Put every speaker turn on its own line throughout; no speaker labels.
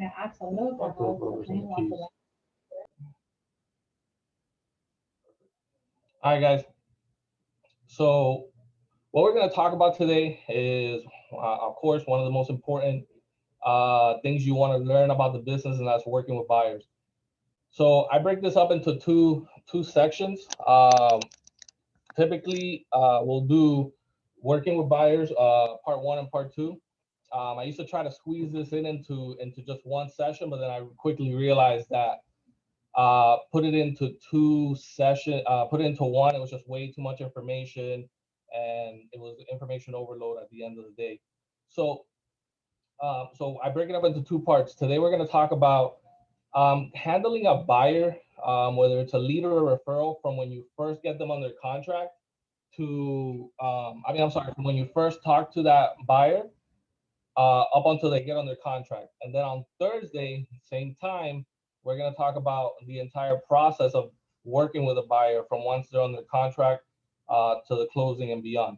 All right, guys. So what we're going to talk about today is, of course, one of the most important things you want to learn about the business, and that's working with buyers. So I break this up into two sections. Typically, we'll do working with buyers, part one and part two. I used to try to squeeze this into just one session, but then I quickly realized that put it into put it into one, it was just way too much information, and it was information overload at the end of the day. So so I break it up into two parts. Today we're going to talk about handling a buyer, whether it's a lead or a referral, from when you first get them under contract to, I'm sorry, from when you first talk to that buyer up until they get under contract. And then on Thursday, same time, we're going to talk about the entire process of working with a buyer from once they're under contract to the closing and beyond.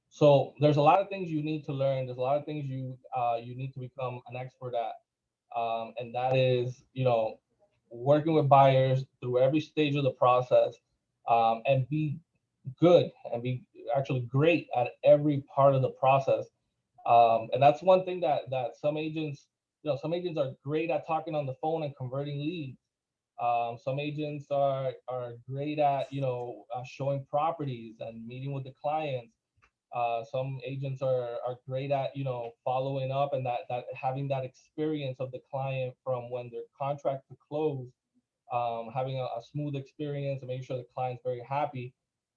So there's a lot of things you need to learn. There's a lot of things you need to become an expert at, and that is, working with buyers through every stage of the process, and be good and be actually great at every part of the process. And that's one thing that some agents, some agents are great at talking on the phone and converting leads. Some agents are great at showing properties and meeting with the clients. Some agents are great at following up, and that having that experience of the client from when their contract to close, having a smooth experience and making sure the client's very happy.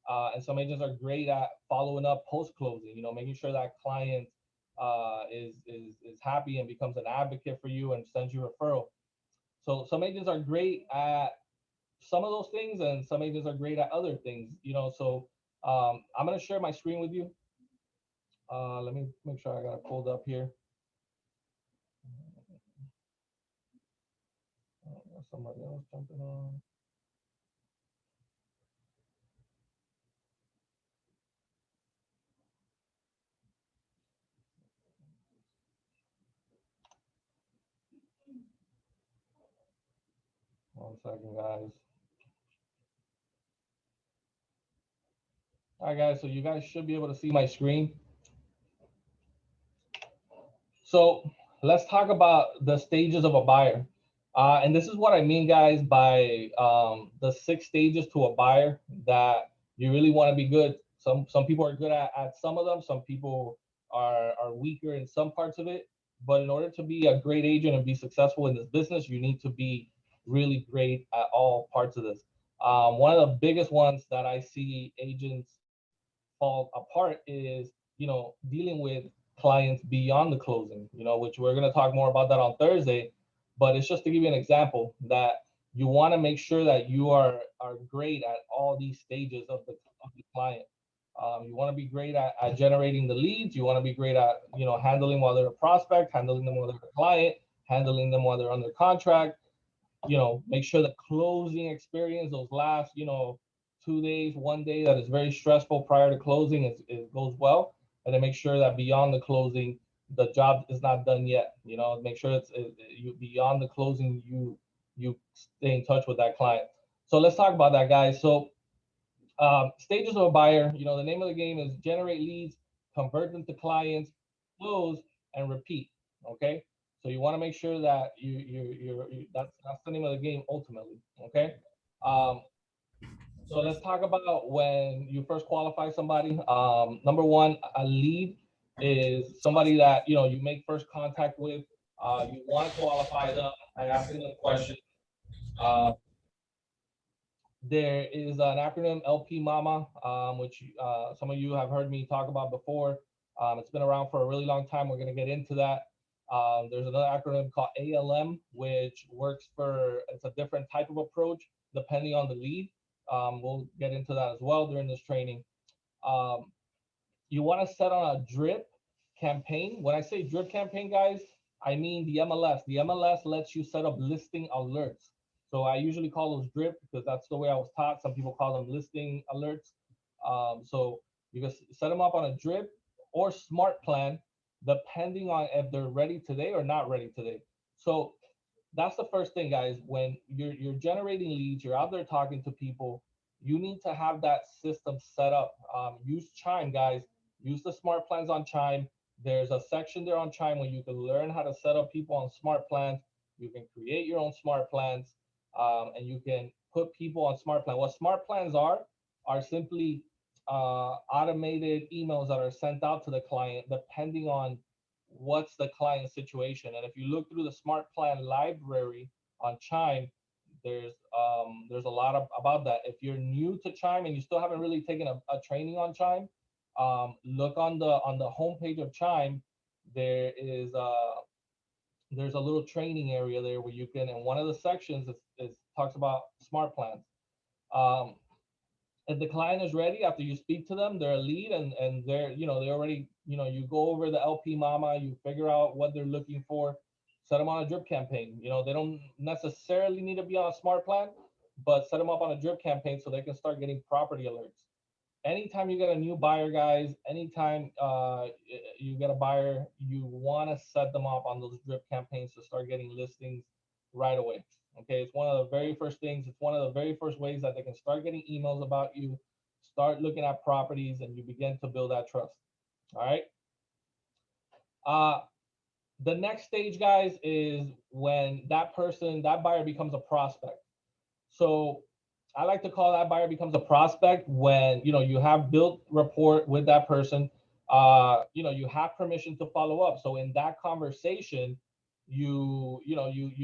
And some agents are great at following up post closing, making sure that client is happy and becomes an advocate for you and sends you a referral. So some agents are great at some of those things, and some agents are great at other things. So I'm gonna share my screen with you. Let me make sure I got it pulled up here. Somebody else jumping on. One second, guys. All right, guys. So you guys should be able to see my screen. So let's talk about the stages of a buyer. And this is what I mean, guys, by the 6 stages to a buyer that you really want to be good. Some people are good at some of them. Some people are weaker in some parts of it. But in order to be a great agent and be successful in this business, you need to be really great at all parts of this. One of the biggest ones that I see agents fall apart is, dealing with clients beyond the closing, which we're going to talk more about that on Thursday. But it's just to give you an example that you want to make sure that you are great at all these stages of the client. You want to be great at generating the leads. You want to be great at, handling while they're a prospect, handling them while they're a client, handling them while they're under contract. Make sure the closing experience, those last, 2 days, one day that is very stressful prior to closing, it goes well. And then make sure that beyond the closing, the job is not done yet. Make sure you beyond the closing, you stay in touch with that client. So let's talk about that, guys. So stages of a buyer, the name of the game is generate leads, convert them to clients, close, and repeat. Okay. So you want to make sure that that's the name of the game ultimately. Okay. Um, so let's talk about when you first qualify somebody. Number one, a lead is somebody that you make first contact with. You want to qualify them by asking them questions. Uh, there is an acronym LP Mama, which some of you have heard me talk about before. It's been around for a really long time. We're going to get into that. There's another acronym called ALM, which works it's a different type of approach depending on the lead. We'll get into that as well during this training. You want to set on a drip campaign. When I say drip campaign, guys, I mean the MLS. The MLS lets you set up listing alerts. So I usually call those drip because that's the way I was taught. Some people call them listing alerts. So you can set them up on a drip or smart plan, depending on if they're ready today or not ready today. So that's the first thing, guys. When you're generating leads, you're out there talking to people, you need to have that system set up. Use Chime, guys. Use the smart plans on Chime. There's a section there on Chime where you can learn how to set up people on smart plans. You can create your own smart plans, and you can put people on smart plan. What smart plans are simply automated emails that are sent out to the client depending on what's the client situation. And if you look through the smart plan library on Chime, there's a lot about that. If you're new to Chime and you still haven't really taken a training on Chime, look on the homepage of Chime. There is there's a little training area there where you can, and one of the sections is talks about smart plans. Um, if the client is ready after you speak to them, they're a lead, and they're, they already, you go over the LP Mama, you figure out what they're looking for, set them on a drip campaign. They don't necessarily need to be on a smart plan, but set them up on a drip campaign so they can start getting property alerts. Anytime you get a new buyer, guys, anytime you get a buyer, you want to set them up on those drip campaigns to start getting listings right away. Okay, it's one of the very first things. It's one of the very first ways that they can start getting emails about you, start looking at properties, and you begin to build that trust. All right. The next stage, guys, is when that buyer becomes a prospect. So I like to call that buyer becomes a prospect when you have built rapport with that person. You have permission to follow up. So in that conversation, you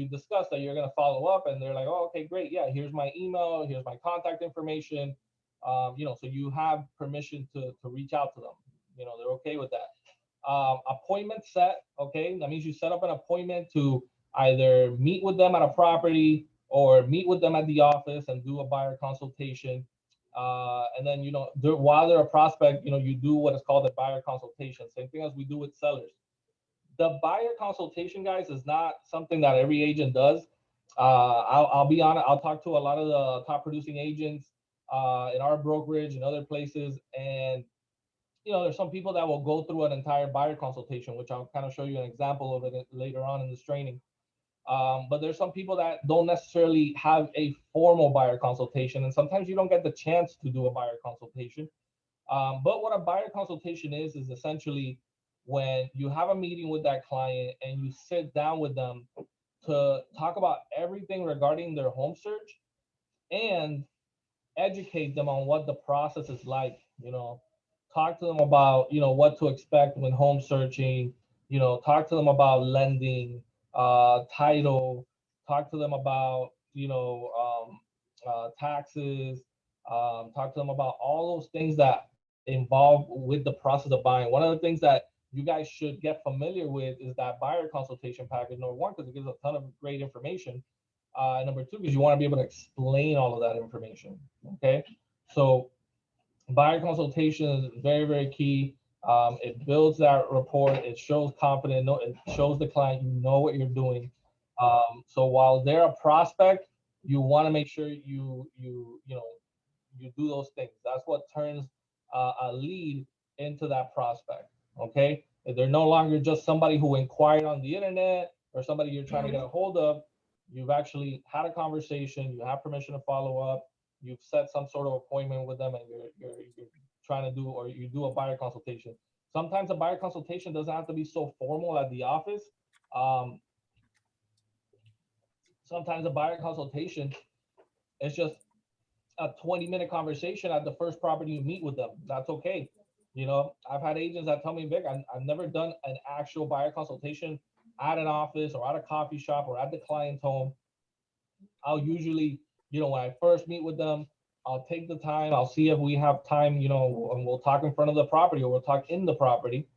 discuss that you're going to follow up, and they're like, oh, okay, great, yeah, here's my email, here's my contact information. So you have permission to reach out to them. They're okay with that. Appointment set. Okay, that means you set up an appointment to either meet with them at a property or meet with them at the office and do a buyer consultation. And then, while they're a prospect, you do what is called a buyer consultation. Same thing as we do with sellers. The buyer consultation, guys, is not something that every agent does. I'll be honest. I'll talk to a lot of the top producing agents in our brokerage and other places, and there's some people that will go through an entire buyer consultation, which I'll kind of show you an example of it later on in this training. But there's some people that don't necessarily have a formal buyer consultation, and sometimes you don't get the chance to do a buyer consultation. But what a buyer consultation is essentially when you have a meeting with that client and you sit down with them to talk about everything regarding their home search and educate them on what the process is like. Talk to them about what to expect when home searching. Talk to them about lending, title. Talk to them about taxes. Talk to them about all those things that involve with the process of buying. One of the things that you guys should get familiar with is that buyer consultation package. Number one, because it gives a ton of great information. And number two, because you want to be able to explain all of that information. Okay, so buyer consultation is very, very key. It builds that rapport. It shows confidence. It shows the client you know what you're doing. So while they're a prospect, you want to make sure you do those things. That's what turns a lead into that prospect. Okay, if they're no longer just somebody who inquired on the internet or somebody you're trying to get a hold of. You've actually had a conversation. You have permission to follow up. You've set some sort of appointment with them, and you're trying to do, or you do a buyer consultation. Sometimes a buyer consultation doesn't have to be so formal at the office. Sometimes a buyer consultation is just a 20-minute conversation at the first property you meet with them. That's okay. I've had agents that tell me, Vic, I've never done an actual buyer consultation at an office or at a coffee shop or at the client's home. I'll usually, when I first meet with them, I'll take the time. I'll see if we have time, and we'll talk in front of the property or we'll talk in the property.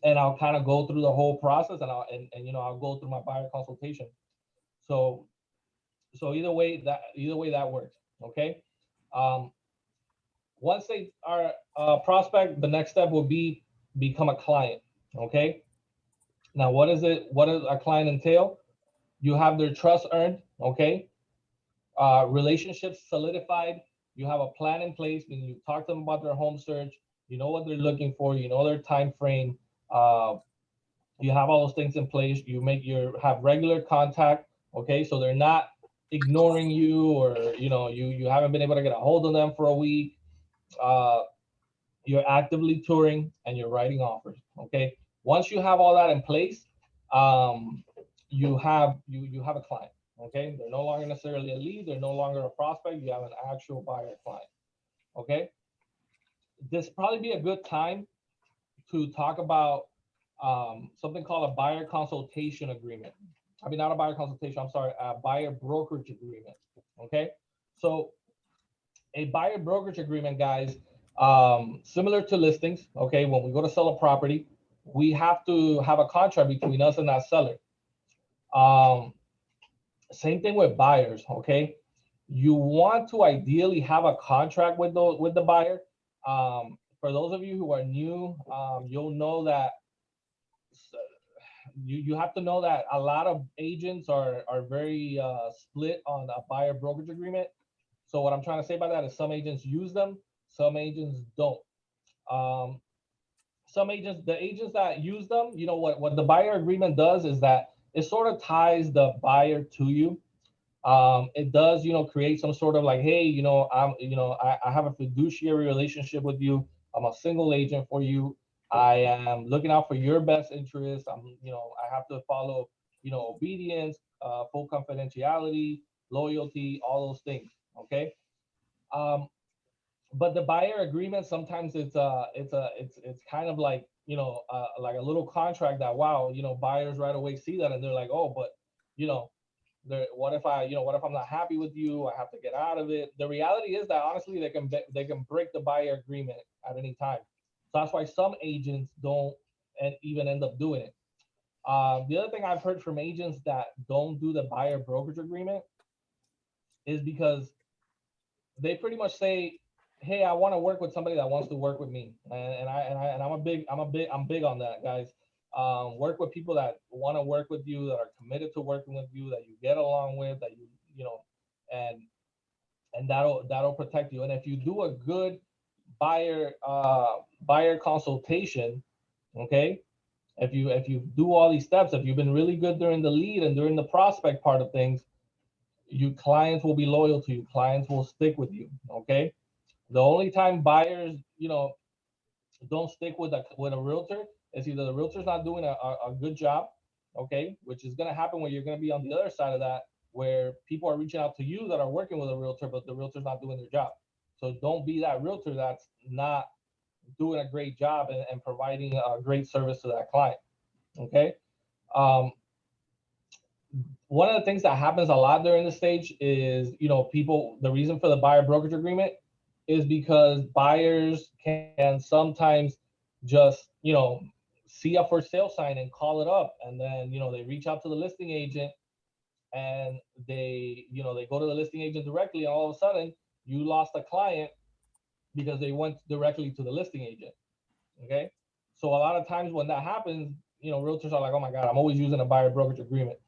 And I'll kind of go through the whole process, and I'll go through my buyer consultation. So either way that works. Okay. Once they are a prospect, the next step will be become a client. Okay. Now, what does a client entail? You have their trust earned. Okay. Relationships solidified. You have a plan in place. When you talk to them about their home search, you know what they're looking for. You know their time frame. You have all those things in place. You have regular contact Okay, so they're not ignoring you, or you haven't been able to get a hold of them for a week. Uh, you're actively touring and you're writing offers. Okay, once you have all that in place, um, you have a client. Okay, they're no longer necessarily a lead, they're no longer a prospect, you have an actual buyer client. Okay, this probably be a good time to talk about something called a buyer consultation agreement. I mean, not a buyer consultation, I'm sorry, a buyer brokerage agreement. Okay, so a buyer brokerage agreement, guys, similar to listings. Okay, when we go to sell a property, we have to have a contract between us and that seller. Um, Same thing with buyers. Okay, you want to ideally have a contract with the buyer. For those of you who are new, you'll know that you have to know that a lot of agents are very split on a buyer brokerage agreement. So what I'm trying to say by that is some agents use them, some agents don't. Um, some agents, the agents that use them, what the buyer agreement does is that it sort of ties the buyer to you. It does, create some sort of like, hey, I have a fiduciary relationship with you. I'm a single agent for you. I am looking out for your best interest. I have to follow, obedience, full confidentiality, loyalty, all those things. Okay. Um, but the buyer agreement sometimes it's kind of like like a little contract that, wow, buyers right away see that and they're like, oh, but you know what if I'm not happy with you, I have to get out of it. The reality is that honestly they can break the buyer agreement at any time. So that's why some agents don't and even end up doing it. The other thing I've heard from agents that don't do the buyer brokerage agreement is because they pretty much say, "Hey, I want to work with somebody that wants to work with me," I'm big on that, guys. Work with people that want to work with you, that are committed to working with you, that you get along with, that you know, and that'll protect you. And if you do a good buyer consultation, okay, if you do all these steps, if you've been really good during the lead and during the prospect part of things, you clients will be loyal to you. Clients will stick with you. Okay. The only time buyers, don't stick with a realtor is either the realtor's not doing a good job, okay, which is gonna happen when you're gonna be on the other side of that, where people are reaching out to you that are working with a realtor, but the realtor's not doing their job. So don't be that realtor that's not doing a great job and providing a great service to that client. Okay. Um, One of the things that happens a lot during the stage is, people, the reason for the buyer brokerage agreement is because buyers can sometimes just, see a for sale sign and call it up. And then, they reach out to the listing agent and they go to the listing agent directly. And all of a sudden you lost a client because they went directly to the listing agent. Okay. So a lot of times when that happens, realtors are like, oh my God, I'm always using a buyer brokerage agreement.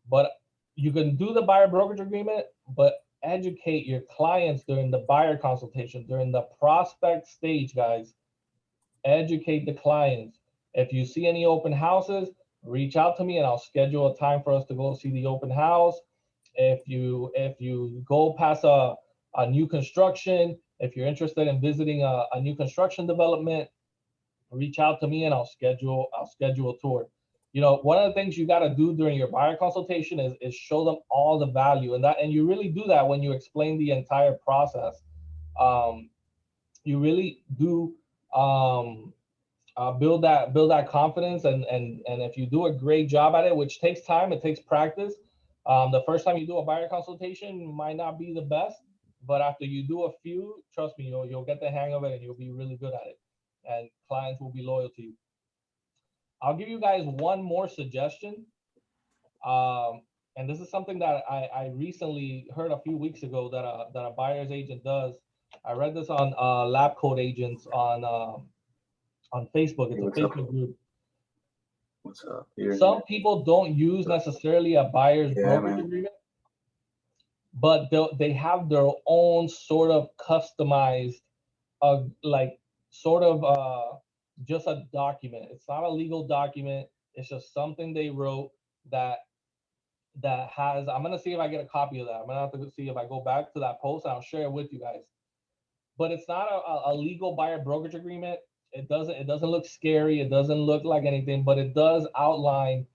But you can do the buyer brokerage agreement, but educate your clients during the buyer consultation, during the prospect stage, guys. Educate the clients. If you see any open houses, reach out to me and I'll schedule a time for us to go see the open house. If you go past a new construction, if you're interested in visiting a new construction development, reach out to me and I'll schedule a tour. One of the things you got to do during your buyer consultation is show them all the value, and you really do that when you explain the entire process. Um, you really do um, build that confidence, and if you do a great job at it, which takes time, it takes practice. The first time you do a buyer consultation might not be the best, but after you do a few, trust me, you'll get the hang of it and you'll be really good at it, and clients will be loyal to you. I'll give you guys one more suggestion. Um, and this is something that I recently heard a few weeks ago that a buyer's agent does. I read this on Lab Code Agents on Facebook. It's
Hey,
a
what's up?
Facebook group.
What's up?
Some people don't use necessarily a buyer's
Yeah,
brokerage
man.
agreement, but they have their own sort of customized, like sort of just a document. It's not a legal document. It's just something they wrote that that has, I'm gonna see if I get a copy of that. I'm gonna have to see if I go back to that post and I'll share it with you guys. But it's not a legal buyer brokerage agreement. It doesn't look scary. It doesn't look like anything, but it does outline,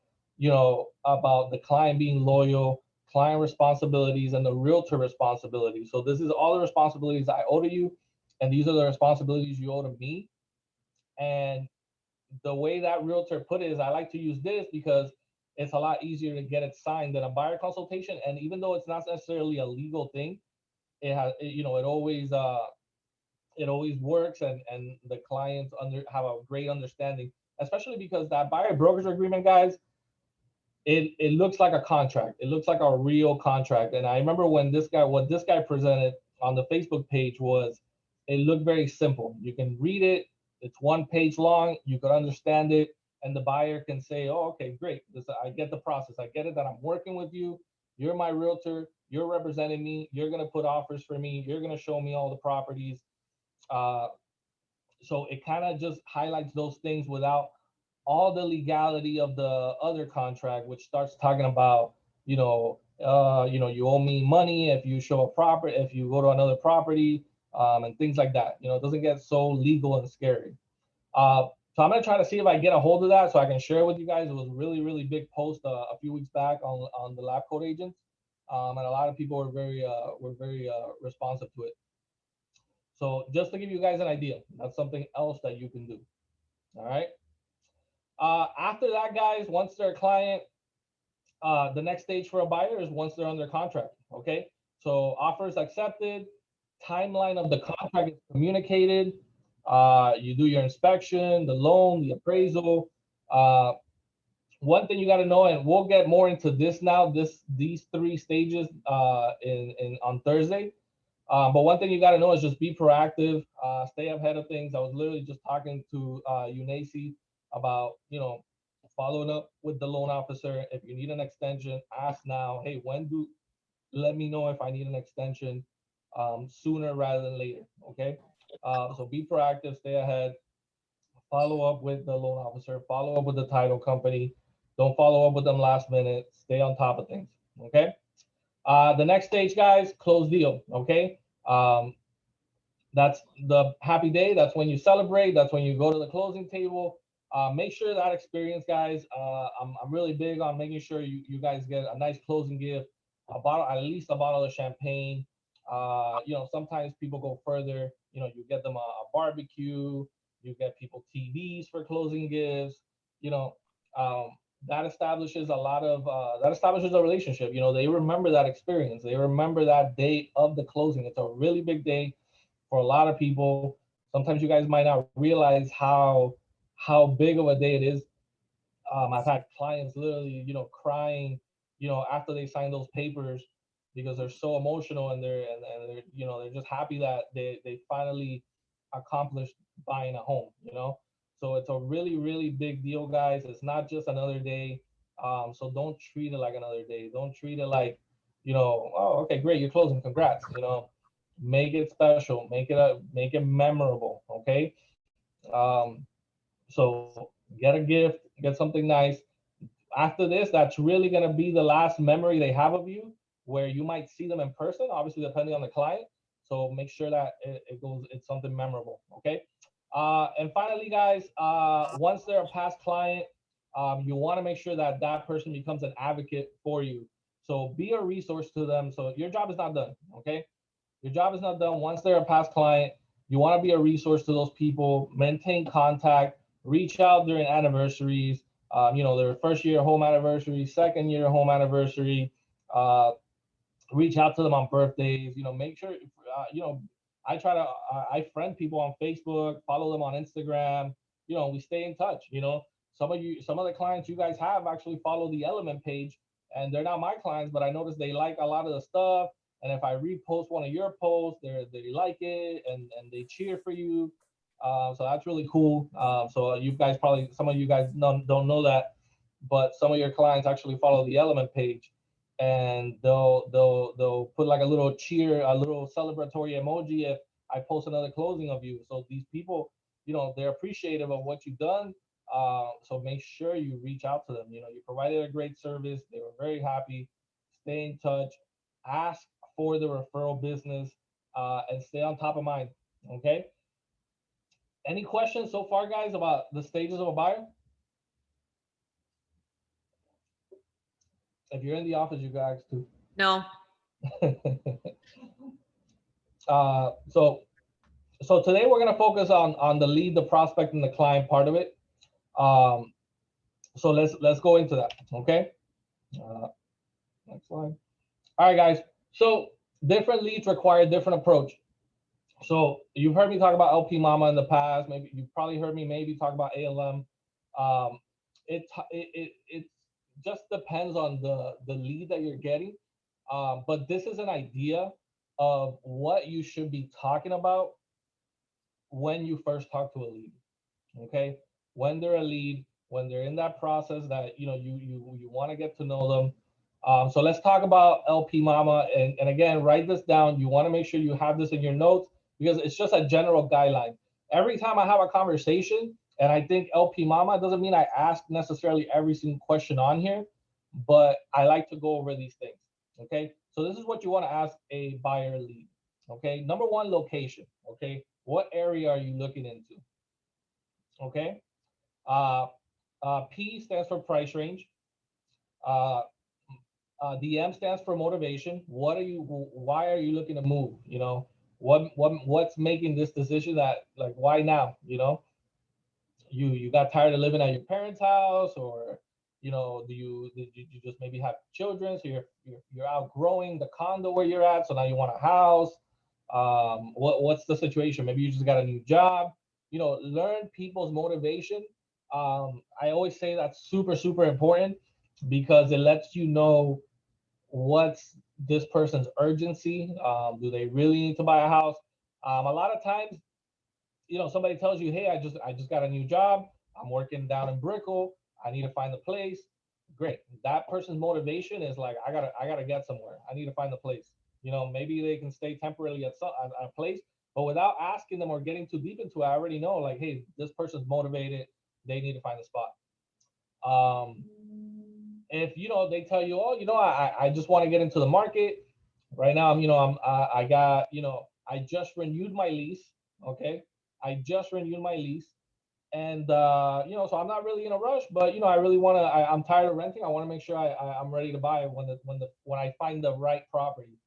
about the client being loyal, client responsibilities, and the realtor responsibilities. So this is all the responsibilities I owe to you, and these are the responsibilities you owe to me. And the way that realtor put it is, I like to use this because it's a lot easier to get it signed than a buyer consultation. And even though it's not necessarily a legal thing, it always works, and the clients have a great understanding, especially because that buyer brokerage agreement, guys, it looks like a contract. It looks like a real contract. And I remember when what this guy presented on the Facebook page was, it looked very simple. You can read it. It's 1 page long. You could understand it, and the buyer can say, "Oh, okay, great. I get the process. I get it that I'm working with you. You're my realtor. You're representing me. You're gonna put offers for me. You're gonna show me all the properties." Uh, so it kind of just highlights those things without all the legality of the other contract, which starts talking about, you owe me money if you show a property, if you go to another property, and things like that. It doesn't get so legal and scary. So I'm gonna try to see if I get a hold of that so I can share it with you guys. It was a really, really big post a few weeks back on the lab coat agents, and a lot of people were very responsive to it. So just to give you guys an idea, that's something else that you can do. All right. After that, guys, once they're a client, the next stage for a buyer is once they're under contract. Okay. So offers accepted, timeline of the contract is communicated. You do your inspection, the loan, the appraisal. Uh, One thing you got to know, and we'll get more into this now. These three stages in on Thursday. But one thing you got to know is just be proactive, stay ahead of things. I was literally just talking to UNACI about, following up with the loan officer. If you need an extension, ask now. Hey, let me know if I need an extension sooner rather than later. Okay. So be proactive, stay ahead, follow up with the loan officer, follow up with the title company. Don't follow up with them last minute. Stay on top of things. Okay. The next stage, guys, close deal. Okay. That's the happy day. That's when you celebrate. That's when you go to the closing table. Make sure that experience, guys. I'm really big on making sure you guys get a nice closing gift, at least a bottle of champagne. Sometimes people go further. You get them a barbecue. You get people TVs for closing gifts. You know, um, that establishes a relationship. They remember that experience. They remember that day of the closing. It's a really big day for a lot of people. Sometimes you guys might not realize how big of a day it is. I've had clients literally, crying, after they sign those papers because they're so emotional, and they're, they're just happy that they finally accomplished buying a home. So it's a really, really big deal, guys. It's not just another day. So don't treat it like another day. Don't treat it like, oh, okay, great, you're closing, congrats. Make it special, make it memorable. Okay. Um, so get a gift, get something nice. After this, that's really going to be the last memory they have of you, where you might see them in person, obviously depending on the client. So make sure that it's something memorable. Okay. And finally, guys, once they're a past client, you want to make sure that that person becomes an advocate for you. So be a resource to them. So your job is not done. Okay. Your job is not done. Once they're a past client, you want to be a resource to those people, maintain contact, reach out during anniversaries, their first year home anniversary, second year home anniversary, uh, reach out to them on birthdays, make sure, I try to, I friend people on Facebook, follow them on Instagram, we stay in touch. Some of the clients you guys have actually follow the Element page, and they're not my clients, but I notice they like a lot of the stuff. And if I repost one of your posts, they like it, and they cheer for you. So that's really cool. So you guys probably, some of you guys don't know that, but some of your clients actually follow the Element page, and they'll put like a little cheer, a little celebratory emoji if I post another closing of you. So these people, they're appreciative of what you've done. So make sure you reach out to them. You know, you provided a great service. They were very happy. Stay in touch. Ask for the referral business, and stay on top of mind. Okay. Any questions so far, guys, about the stages of a buyer? If you're in the office, you guys too.
No.
So today we're gonna focus on the lead, the prospect, and the client part of it. Um, so let's go into that. Okay. Uh, Next slide. All right, guys. So different leads require different approach. So you've heard me talk about LP Mama in the past. Maybe you've probably heard me maybe talk about ALM. Um, it just depends on the lead that you're getting. But this is an idea of what you should be talking about when you first talk to a lead. Okay, when they're a lead, when they're in that process that you want to get to know them. So let's talk about LP Mama, and again, write this down. You want to make sure you have this in your notes because it's just a general guideline. Every time I have a conversation and I think LP Mama, doesn't mean I ask necessarily every single question on here, but I like to go over these things. Okay, so this is what you want to ask a buyer lead. Okay, number one, location. Okay, what area are you looking into? Okay. Uh, P stands for price range. Uh, the M stands for motivation. Why are you looking to move? You know, what's making this decision that, like, why now? You know, you got tired of living at your parents' house, or, did you just maybe have children, so you're outgrowing the condo where you're at, so now you want a house. What's the situation? Maybe you just got a new job. You know, learn people's motivation. I always say that's super, super important because it lets you know what's this person's urgency. Do they really need to buy a house? A lot of times, somebody tells you, hey, I just got a new job. I'm working down in Brickell. I need to find a place. Great. That person's motivation is like, I gotta get somewhere. I need to find a place. Maybe they can stay temporarily at a place, but without asking them or getting too deep into it, I already know, like, hey, this person's motivated. They need to find a spot. If they tell you, oh, I just want to get into the market right now. I got, I just renewed my lease. Okay, I just renewed my lease, and so I'm not really in a rush, but I really want to. I'm tired of renting. I want to make sure I'm ready to buy when I find the right property.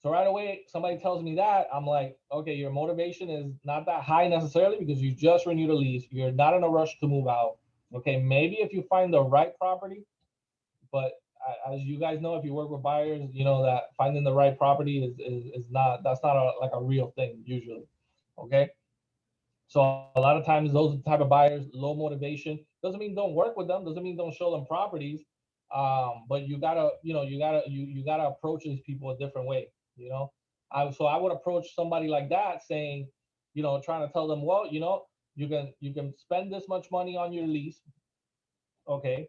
So right away, somebody tells me that, I'm like, okay, your motivation is not that high necessarily because you just renewed a lease. You're not in a rush to move out. Okay, maybe if you find the right property, but as you guys know, if you work with buyers, you know that finding the right property is not, that's not like a real thing usually. Okay, so a lot of times those type of buyers, low motivation, doesn't mean don't work with them, doesn't mean don't show them properties. But you gotta approach these people a different way. So I would approach somebody like that saying, trying to tell them, well, you can spend this much money on your lease. Okay,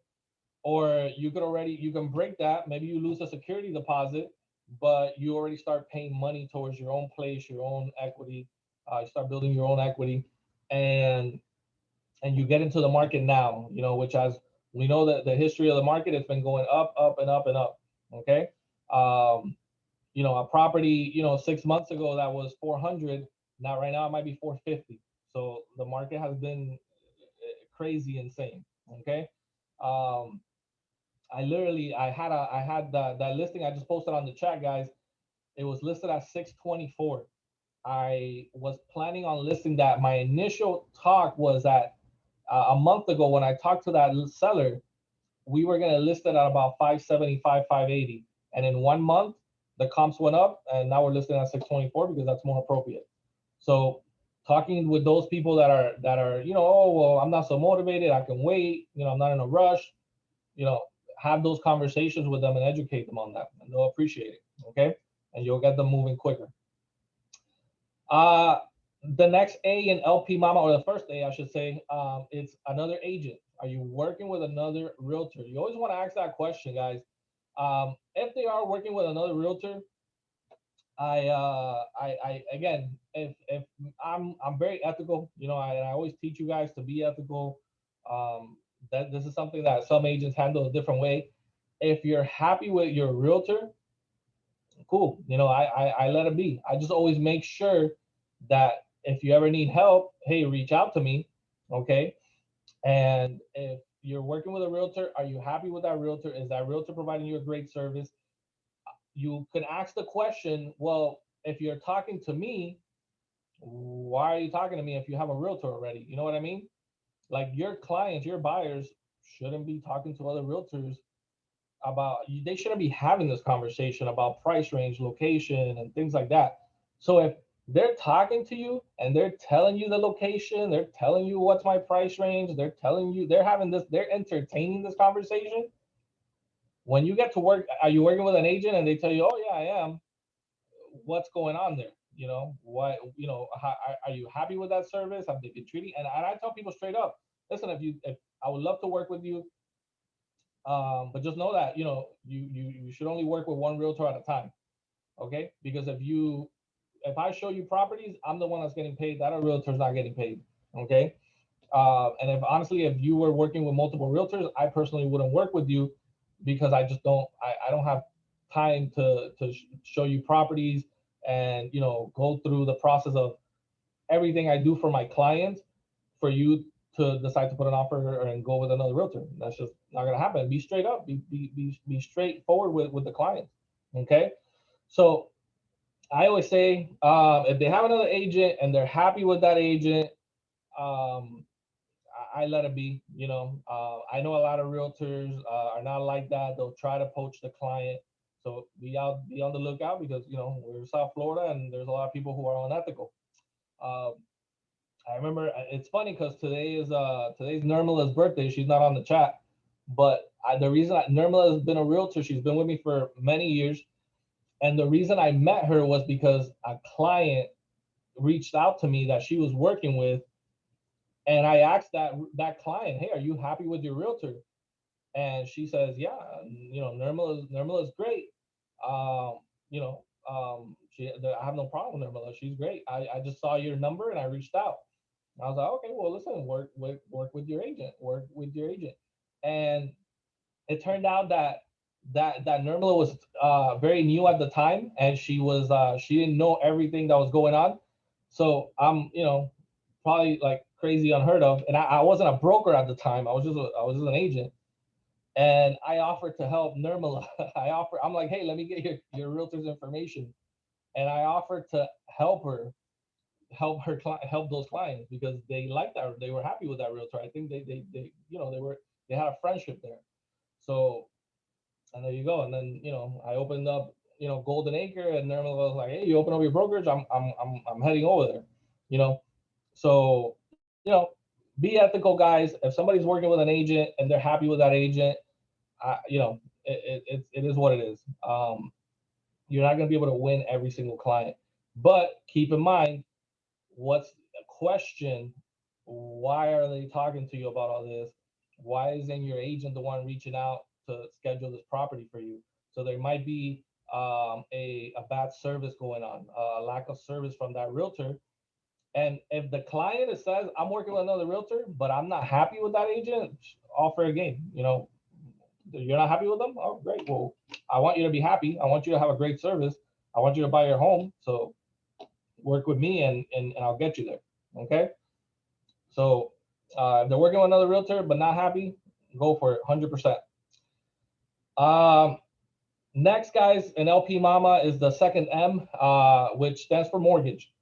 or you can break that. Maybe you lose a security deposit, but you already start paying money towards your own place, your own equity. You start building your own equity, and you get into the market now. Which, as we know, that the history of the market, it's been going up, up, and up, and up. Okay. A property, 6 months ago that was 400, now right now it might be 450. So the market has been crazy insane. Okay. um I had that listing I just posted on the chat, guys. It was listed at 624. I was planning on listing that. My initial talk was that a month ago when I talked to that seller, we were going to list it at about 575, 580. And in 1 month, the comps went up, and now we're listing at 624 because that's more appropriate. So talking with those people that are, oh, well, I'm not so motivated, I can wait, I'm not in a rush, you know, have those conversations with them and educate them on that, and they'll appreciate it. Okay, and you'll get them moving quicker. Uh, the next A in LP Mama, or the first A, I should say, it's another agent. Are you working with another realtor? You always want to ask that question, guys. If they are working with another realtor, I again, if I'm very ethical, I always teach you guys to be ethical. That this is something that some agents handle a different way. If you're happy with your realtor, cool. I let it be. I just always make sure that if you ever need help, hey, reach out to me. Okay. And if you're working with a realtor, are you happy with that realtor? Is that realtor providing you a great service? You can ask the question, well, if you're talking to me, why are you talking to me if you have a realtor already? You know what I mean? Like your clients, your buyers shouldn't be talking to other realtors about, they shouldn't be having this conversation about price range, location, and things like that. So if they're talking to you and they're telling you the location, they're telling you what's my price range, they're telling you, they're having this, they're entertaining this conversation. When you get to work, are you working with an agent and they tell you, oh yeah, I am, what's going on there? What, how, are you happy with that service? Have they been treating? And I tell people straight up, listen, if I would love to work with you, but just know that you should only work with one realtor at a time. Okay, because if I show you properties, I'm the one that's getting paid. That a realtor's not getting paid. Okay. And if honestly, if you were working with multiple realtors, I personally wouldn't work with you because I just don't. I don't have time to show you properties and go through the process of everything I do for my clients for you to decide to put an offer and go with another realtor. That's just not gonna happen. Be straight up. Be straightforward with the client. Okay. So I always say, if they have another agent and they're happy with that agent, um, I let it be. I know a lot of realtors are not like that. They'll try to poach the client. So be on the lookout because we're in South Florida and there's a lot of people who are unethical. Uh, I remember it's funny because today's Nirmala's birthday. She's not on the chat, but the reason Nirmala has been a realtor, she's been with me for many years, and the reason I met her was because a client reached out to me that she was working with, and I asked that client, "Hey, are you happy with your realtor?" And she says, "Yeah, Nirmala is great. I have no problem with Nirmala. She's great. I just saw your number and I reached out." I was like, okay, well, listen, work with your agent, and it turned out that Nirmala was very new at the time, and she didn't know everything that was going on. So I'm probably like crazy unheard of, and I wasn't a broker at the time. I was just an agent, and I offered to help Nirmala. I'm like, hey, let me get your realtor's information, and I offered to help those clients because they liked that, they were happy with that realtor. I think they had a friendship there. So, and there you go. And then I opened up Golden Acre, and Nirmala was like, hey, you open up your brokerage, I'm heading over there. you know so be ethical, guys. If somebody's working with an agent and they're happy with that agent, it is what it is. You're not going to be able to win every single client, but keep in mind, what's the question? Why are they talking to you about all this? Why isn't your agent the one reaching out to schedule this property for you? So there might be a bad service going on, a lack of service from that realtor. And if the client says, I'm working with another realtor, but I'm not happy with that agent, offer a game. You're not happy with them? Oh, great. Well, I want you to be happy. I want you to have a great service. I want you to buy your home. So work with me and I'll get you there. Okay. So if they're working with another realtor but not happy, go for it 100%. Next, guys, an LP Mama is the second M, which stands for mortgage.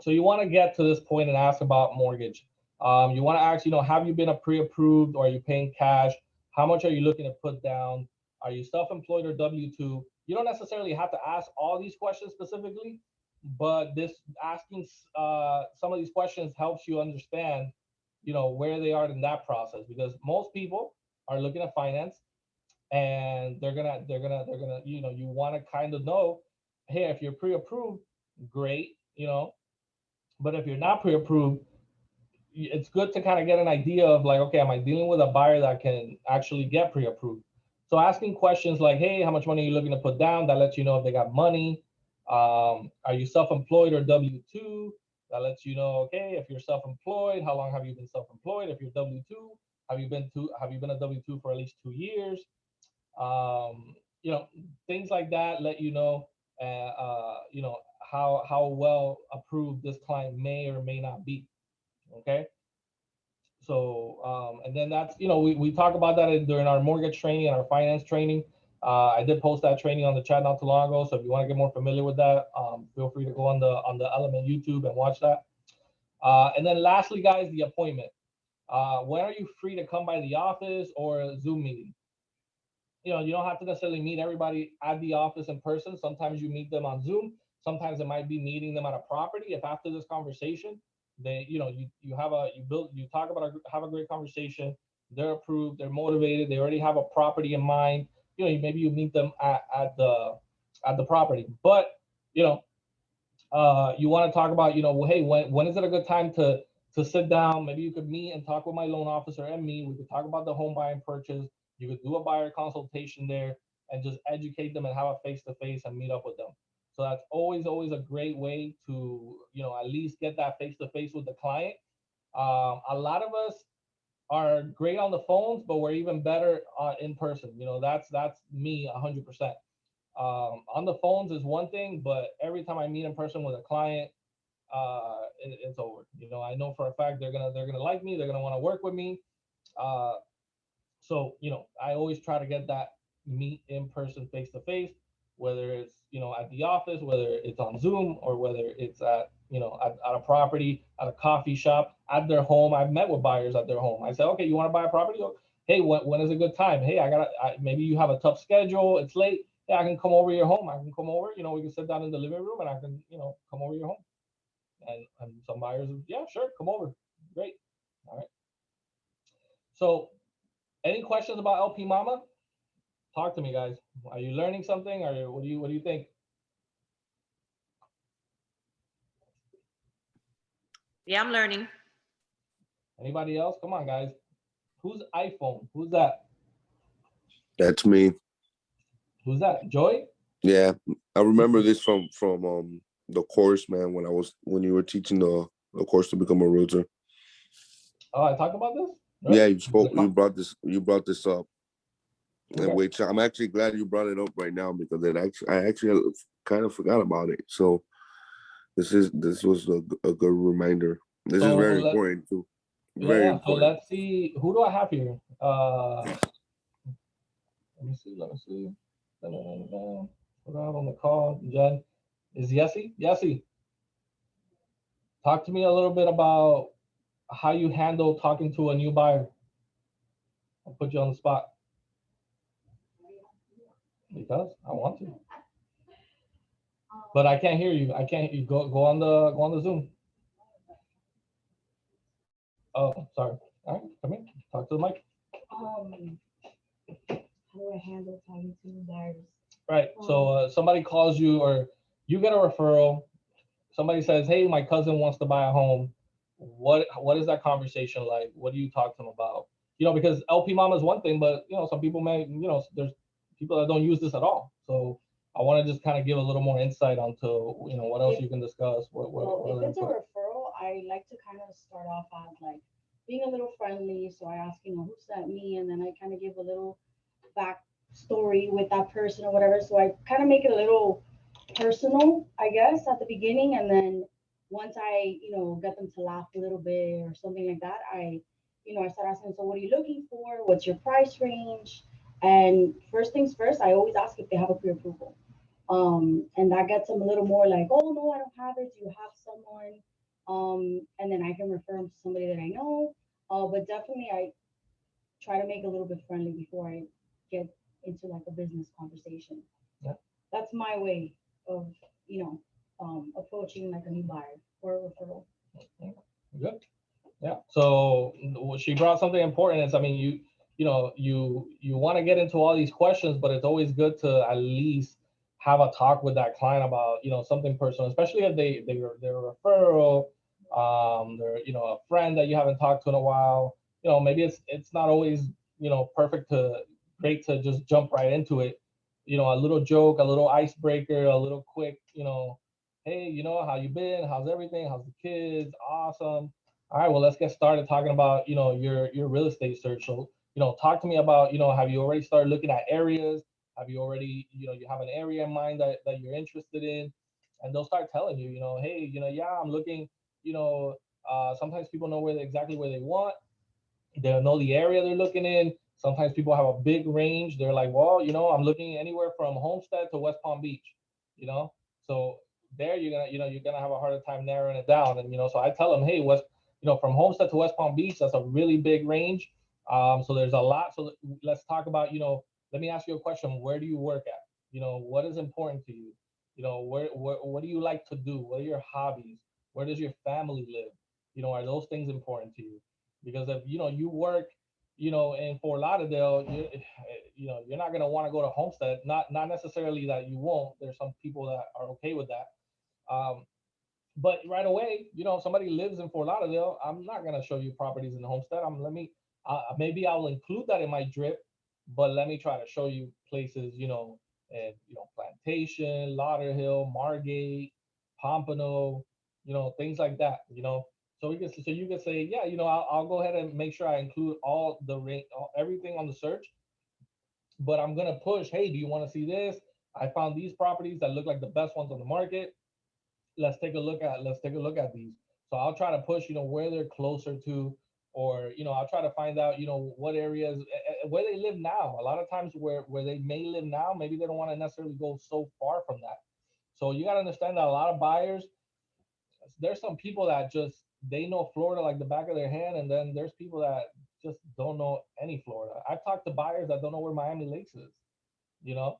So you want to get to this point and ask about mortgage. You want to ask, have you been a pre-approved, or are you paying cash? How much are you looking to put down? Are you self-employed or W-2? You don't necessarily have to ask all these questions specifically, but this asking some of these questions helps you understand, where they are in that process, because most people are looking at finance, and they're gonna, you want to kind of know, hey, if you're pre-approved, great, but if you're not pre-approved, it's good to kind of get an idea of like, okay, am I dealing with a buyer that can actually get pre-approved? So asking questions like, hey, how much money are you looking to put down? That lets you know if they got money. Are you self-employed or W-2? That lets you know, okay, if you're self-employed, how long have you been self-employed? If you're W-2, Have you been a W-2 for at least 2 years? You know, things like that let you know, you know, how well approved this client may or may not be. Okay. So, and then that's, you know, we talk about that during our mortgage training and our finance training. I did post that training on the chat not too long ago. So if you want to get more familiar with that, feel free to go on the Element YouTube and watch that. And then lastly, guys, the appointment. When are you free to come by the office or a Zoom meeting? You know, you don't have to necessarily meet everybody at the office in person. Sometimes you meet them on Zoom. Sometimes it might be meeting them at a property. If after this conversation, they, you know, you talk about have a great conversation. They're approved. They're motivated. They already have a property in mind. You know, maybe you meet them at the property. But you know, you want to talk about, you know, well, hey, when is it a good time to sit down? Maybe you could meet and talk with my loan officer and me. We could talk about the home buying purchase. You could do a buyer consultation there and just educate them and have a face-to-face and meet up with them. So that's always a great way to, you know, at least get that face-to-face with the client. A lot of us are great on the phones, but we're even better in person. You know, that's me 100%. On the phones is one thing, but every time I meet in person with a client, it's over. You know, I know for a fact they're gonna like me. They're gonna want to work with me. So, you know, I always try to get that meet in person, face to face, whether it's, you know, at the office, whether it's on Zoom, or whether it's at, you know, at a property, at a coffee shop, at their home. I've met with buyers at their home. I said, okay, you want to buy a property? Hey, when is a good time? Hey, maybe you have a tough schedule. It's late. Yeah, I can come over your home. I can come over, you know, we can sit down in the living room and I can, you know, come over your home. And some buyers, yeah, sure, come over. Great. All right. So any questions about LP Mama? Talk to me, guys. Are you learning something, or what do you think?
Yeah, I'm learning.
Anybody else? Come on, guys. Who's iPhone? Who's that?
That's me.
Who's that? Joy?
Yeah, I remember this from the course, man. When you were teaching the course to become a realtor.
Oh, I talked about this. Right?
Yeah, you brought this up.
Okay.
And wait, I'm actually glad you brought it up right now because I actually kind of forgot about it. So this was a good reminder. This is very important too. Very
yeah. So
important.
let's see. Who do I have here? Let me see. What do I have on the call? Jen, is Yessie? Yessie, talk to me a little bit about how you handle talking to a new buyer. I'll put you on the spot. Because I want to. But I can't hear you. I can't. You go on the Zoom. Oh, sorry. All right, come here. Talk to the mic.
How do I handle talking to buyers?
Right. So somebody calls you, or you get a referral. Somebody says, "Hey, my cousin wants to buy a home." What is that conversation like? What do you talk to them about? You know, because LP Mama is one thing, but you know, some people may, you know, there's people that don't use this at all. So I want to just kind of give a little more insight onto, you know, what else you can discuss.
If it's a referral, I like to kind of start off as like being a little friendly. So I ask, you know, who sent me, and then I kind of give a little backstory with that person or whatever. So I kind of make it a little personal, I guess, at the beginning, and then once I, you know, get them to laugh a little bit or something like that, I start asking, so what are you looking for? What's your price range? And first things first, I always ask if they have a pre-approval. And that gets them a little more like, oh no, I don't have it. Do you have someone? And then I can refer them to somebody that I know. But definitely I try to make it a little bit friendly before I get into like a business conversation.
Yeah.
That's my way of, approaching like a new buyer or a referral.
Good. Yeah. So she brought something important. Is, I mean, you want to get into all these questions, but it's always good to at least have a talk with that client about, you know, something personal, especially if they're a referral, they're, you know, a friend that you haven't talked to in a while. You know, maybe it's not always, you know, great to just jump right into it. You know, a little joke, a little icebreaker, a little quick, you know, hey, you know, how you been? How's everything? How's the kids? Awesome. All right, well, let's get started talking about, your real estate search. So, talk to me about, have you already started looking at areas? Have you already, you have an area in mind that you're interested in? And they'll start telling you, hey, yeah, I'm looking, you know, sometimes people know exactly where they want. They'll know the area they're looking in. Sometimes people have a big range. They're like, well, I'm looking anywhere from Homestead to West Palm Beach, you know. So there you're gonna have a harder time narrowing it down. And so I tell them, hey, from Homestead to West Palm Beach, that's a really big range. So there's a lot. So let's talk about, let me ask you a question. Where do you work at? What is important to you? What do you like to do? What are your hobbies? Where does your family live? Are those things important to you? Because if you work in Fort Lauderdale, you're not going to want to go to Homestead. Not necessarily that you won't. There's some people that are okay with that. But right away, if somebody lives in Fort Lauderdale, I'm not going to show you properties in Homestead. Maybe I'll include that in my drip, but let me try to show you places, and Plantation, Lauderhill, Margate, Pompano, things like that. So you can say, yeah, I'll go ahead and make sure I include everything on the search, but I'm gonna push, hey, do you want to see this? I found these properties that look like the best ones on the market. Let's take a look at these. So I'll try to push, where they're closer to, or I'll try to find out, what areas where they live now. A lot of times where they may live now, maybe they don't want to necessarily go so far from that. So you got to understand that a lot of buyers, there's some people that just they know Florida like the back of their hand, and then there's people that just don't know any Florida. I've talked to buyers that don't know where Miami Lakes is. You know,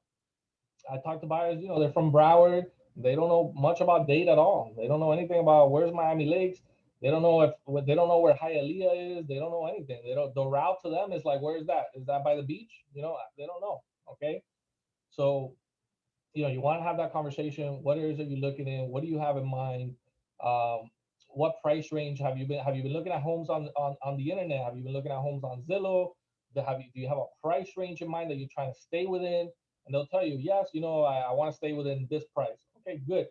I talked to buyers, they're from Broward. They don't know much about Dade at all. They don't know anything about where's Miami Lakes. They don't know where Hialeah is. They don't know anything. They don't. The route to them is like, where is that? Is that by the beach? They don't know. Okay, so you want to have that conversation. What areas are you looking in? What do you have in mind? Um, what price range have you been looking at homes on the internet? Have you been looking at homes on Zillow? Do you have a price range in mind that you're trying to stay within? And they'll tell you, yes, I want to stay within this price. Okay, good.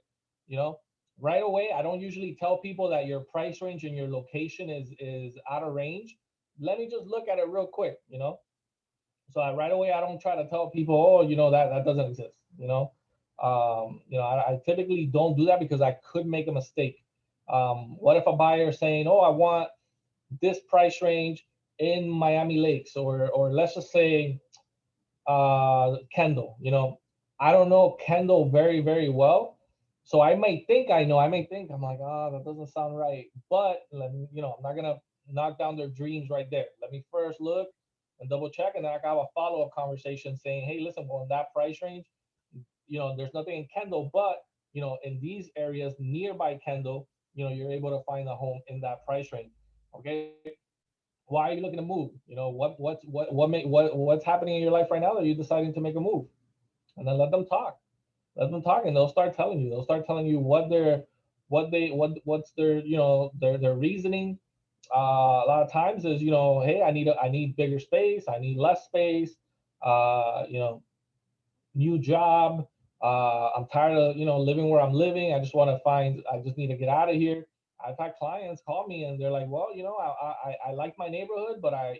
You know, right away, I don't usually tell people that your price range and your location is out of range. Let me just look at it real quick. So right away, I don't try to tell people, oh, that doesn't exist. I typically don't do that because I could make a mistake. What if a buyer is saying, oh, I want this price range in Miami Lakes, or let's just say Kendall. I don't know Kendall very, very well. So I may think I know. I may think I'm like, that doesn't sound right. But I'm not gonna knock down their dreams right there. Let me first look and double check, and then I can have a follow-up conversation saying, hey, listen, well, in that price range, there's nothing in Kendall, but in these areas nearby Kendall, you're able to find a home in that price range. Okay. Why are you looking to move? What's happening in your life right now that you're deciding to make a move? And then let them talk. Let them talk, and they'll start telling you. They'll start telling you what's their their reasoning. A lot of times is hey, I need bigger space. I need less space. Uh, you know, New job. I'm tired of living where I'm living. I just need to get out of here. I've had clients call me and they're like, well, I like my neighborhood, but I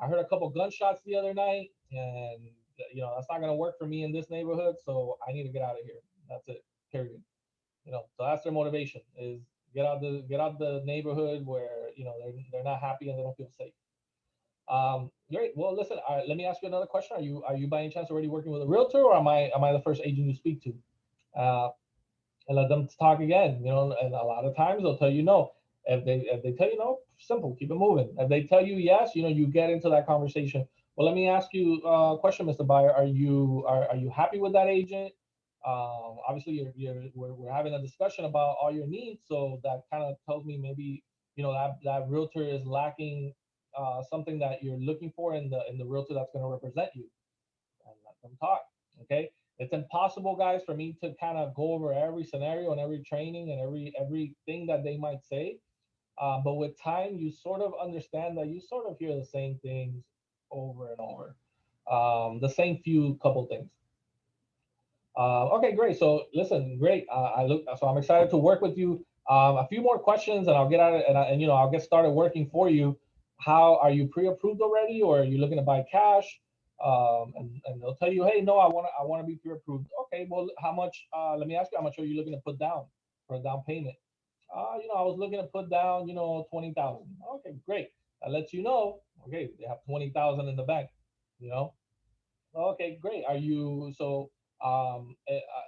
heard a couple gunshots the other night, and that's not gonna work for me in this neighborhood, so I need to get out of here. That's it. Period. So that's their motivation is get out the neighborhood where they're not happy and they don't feel safe. Great. Well, listen. Let me ask you another question. Are you by any chance already working with a realtor, or am I the first agent you speak to? Uh, and let them talk again. And a lot of times they'll tell you no. If they tell you no, simple, keep it moving. If they tell you yes, you get into that conversation. Well, let me ask you a question, Mr. Buyer. Are you happy with that agent? Obviously, we're having a discussion about all your needs, so that kind of tells me maybe that realtor is lacking something that you're looking for in the realtor that's going to represent you. And let them talk. Okay. It's impossible, guys, for me to kind of go over every scenario and every training and everything that they might say. But with time, you sort of understand that you sort of hear the same things over and over, the same few couple things. Okay, great. So listen, great. So I'm excited to work with you. A few more questions, and I'll get out and you know, I'll get started working for you. How are you pre-approved already, or are you looking to buy cash? And they'll tell you, hey, no, I want to be pre-approved. Okay, well, how much? Let me ask you, how much are you looking to put down for a down payment? You know, I was looking to put down, you know, 20,000. Okay, great. That lets you know, okay, they have 20,000 in the bank. You know, okay, great. Are you so?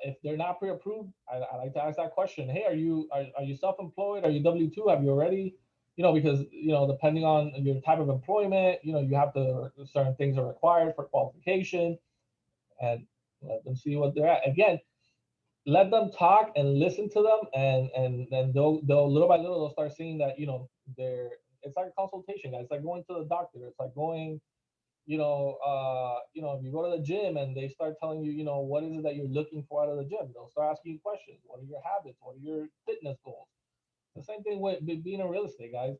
If they're not pre-approved, I like to ask that question. Hey, are you self-employed? Are you W-2? Have you already, you know, because you know, depending on your type of employment, you know, you have to certain things are required for qualification, and let them see what they're at. Again, let them talk and listen to them, and then they'll little by little they'll start seeing that, you know, they're it's like a consultation, guys. It's like going to the doctor. It's like going, you know, if you go to the gym and they start telling you, you know, what is it that you're looking for out of the gym, they'll start asking you questions. What are your habits? What are your fitness goals? The same thing with being in real estate, guys.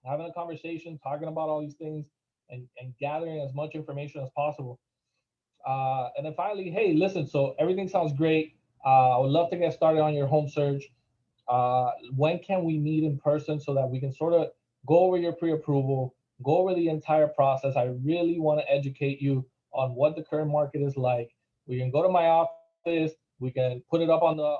Having a conversation, talking about all these things, and gathering as much information as possible. And then finally, hey, listen, so everything sounds great. I would love to get started on your home search. When can we meet in person so that we can sort of go over your pre-approval, go over the entire process? I really want to educate you on what the current market is like. We can go to my office, we can put it up on the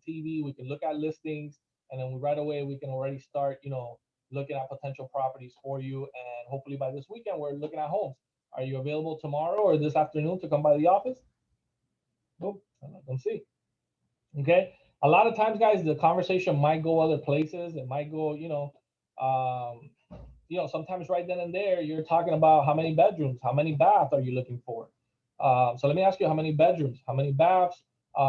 TV, we can look at listings, and then right away we can already start, you know, looking at potential properties for you. And hopefully by this weekend we're looking at homes. Are you available tomorrow or this afternoon to come by the office? Nope. Let them see. Okay. A lot of times, guys, the conversation might go other places. It might go, um, sometimes right then and there, you're talking about how many bedrooms, how many baths are you looking for? So let me ask you, how many bedrooms, how many baths?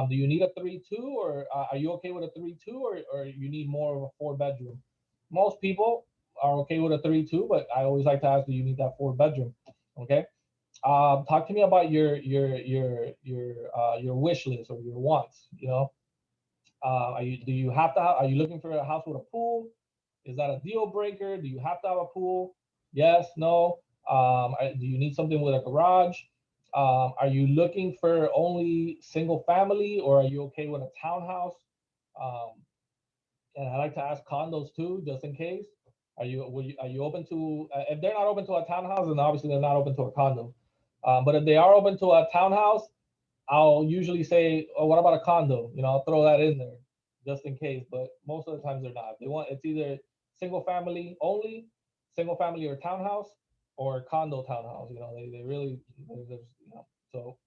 Do you need a 3-2, or are you okay with a 3-2, or you need more of a 4 bedroom? Most people are okay with a 3-2, but I always like to ask, do you need that 4 bedroom? Okay. Talk to me about your wish list or your wants. You know, do you have to have, are you looking for a house with a pool? Is that a deal breaker? Do you have to have a pool? Yes, no. Do you need something with a garage? Are you looking for only single family, or are you okay with a townhouse? Um, and I like to ask condos too, just in case. Are you open to, if they're not open to a townhouse, then obviously they're not open to a condo. But if they are open to a townhouse, I'll usually say, oh, what about a condo? You know, I'll throw that in there just in case. But most of the times they're not. They want, it's either single family only, single family or townhouse, or condo townhouse. You know, they really, there's, you know,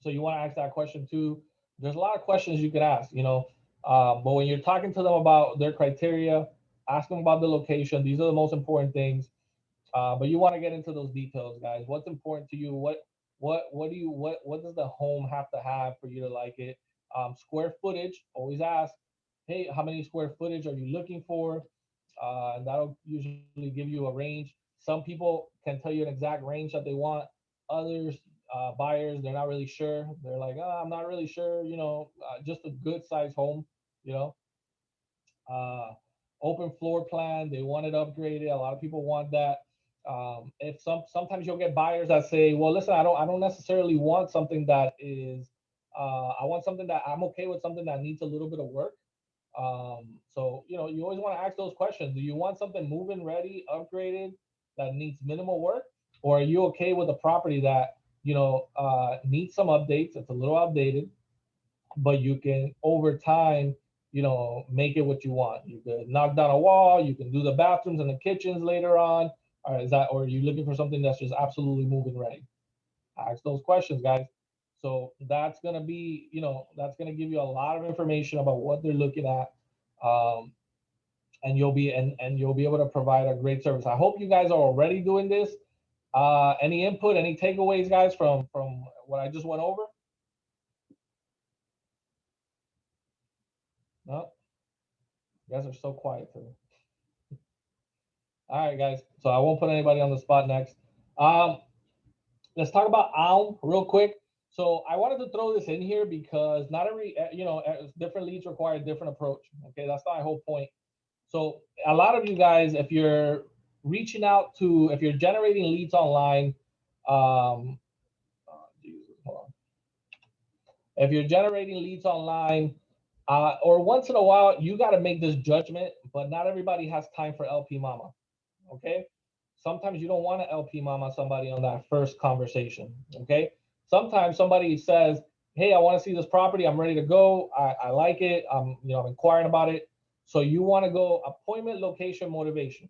so you want to ask that question too. There's a lot of questions you could ask, you know, but when you're talking to them about their criteria, ask them about the location. These are the most important things. But you want to get into those details, guys. What's important to you? What does the home have to have for you to like it? Square footage. Always ask, hey, how many square footage are you looking for? And that'll usually give you a range. Some people can tell you an exact range that they want. Others, buyers, they're not really sure. They're like, oh, I'm not really sure. You know, just a good size home. You know, uh, open floor plan. They want it upgraded. A lot of people want that. If sometimes you'll get buyers that say, well, listen, I don't necessarily want something that is. I want something that I'm okay with, something that needs a little bit of work. So you know, you always want to ask those questions. Do you want something move-in ready, upgraded, that needs minimal work, or are you okay with a property that, you know, needs some updates? It's a little outdated, but you can over time, you know, make it what you want. You could knock down a wall, you can do the bathrooms and the kitchens later on. Or or are you looking for something that's just absolutely moving ready? Ask those questions, guys. So that's gonna be, you know, that's gonna give you a lot of information about what they're looking at. Um, and you'll be able to provide a great service. I hope you guys are already doing this. Any input, any takeaways, guys, from what I just went over? No, you guys are so quiet today. All right, guys. So I won't put anybody on the spot next. Um, let's talk about Alm real quick. So I wanted to throw this in here because not every, different leads require a different approach. Okay, that's my whole point. So a lot of you guys, if you're reaching out to, if you're generating leads online, Jesus, hold on. If you're generating leads online, Or once in a while, you got to make this judgment, but not everybody has time for LP Mama. Okay. Sometimes you don't want to LP Mama somebody on that first conversation. Okay. Sometimes somebody says, hey, I want to see this property. I'm ready to go. I like it. I'm inquiring about it. So you want to go appointment, location, motivation.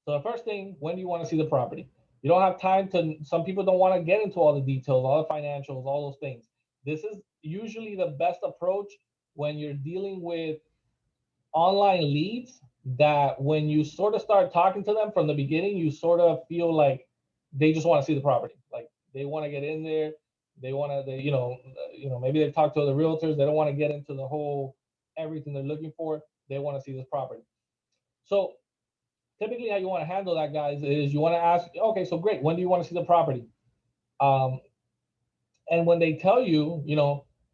So the first thing, when do you want to see the property? You don't have time to, some people don't want to get into all the details, all the financials, all those things. This is usually the best approach when you're dealing with online leads, that when you sort of start talking to them from the beginning, you sort of feel like they just want to see the property. Like they want to get in there. They want to, maybe they've talked to other realtors. They don't want to get into the whole, everything they're looking for. They want to see this property. So typically how you want to handle that, guys, is you want to ask, okay, so great, when do you want to see the property? And when they tell you,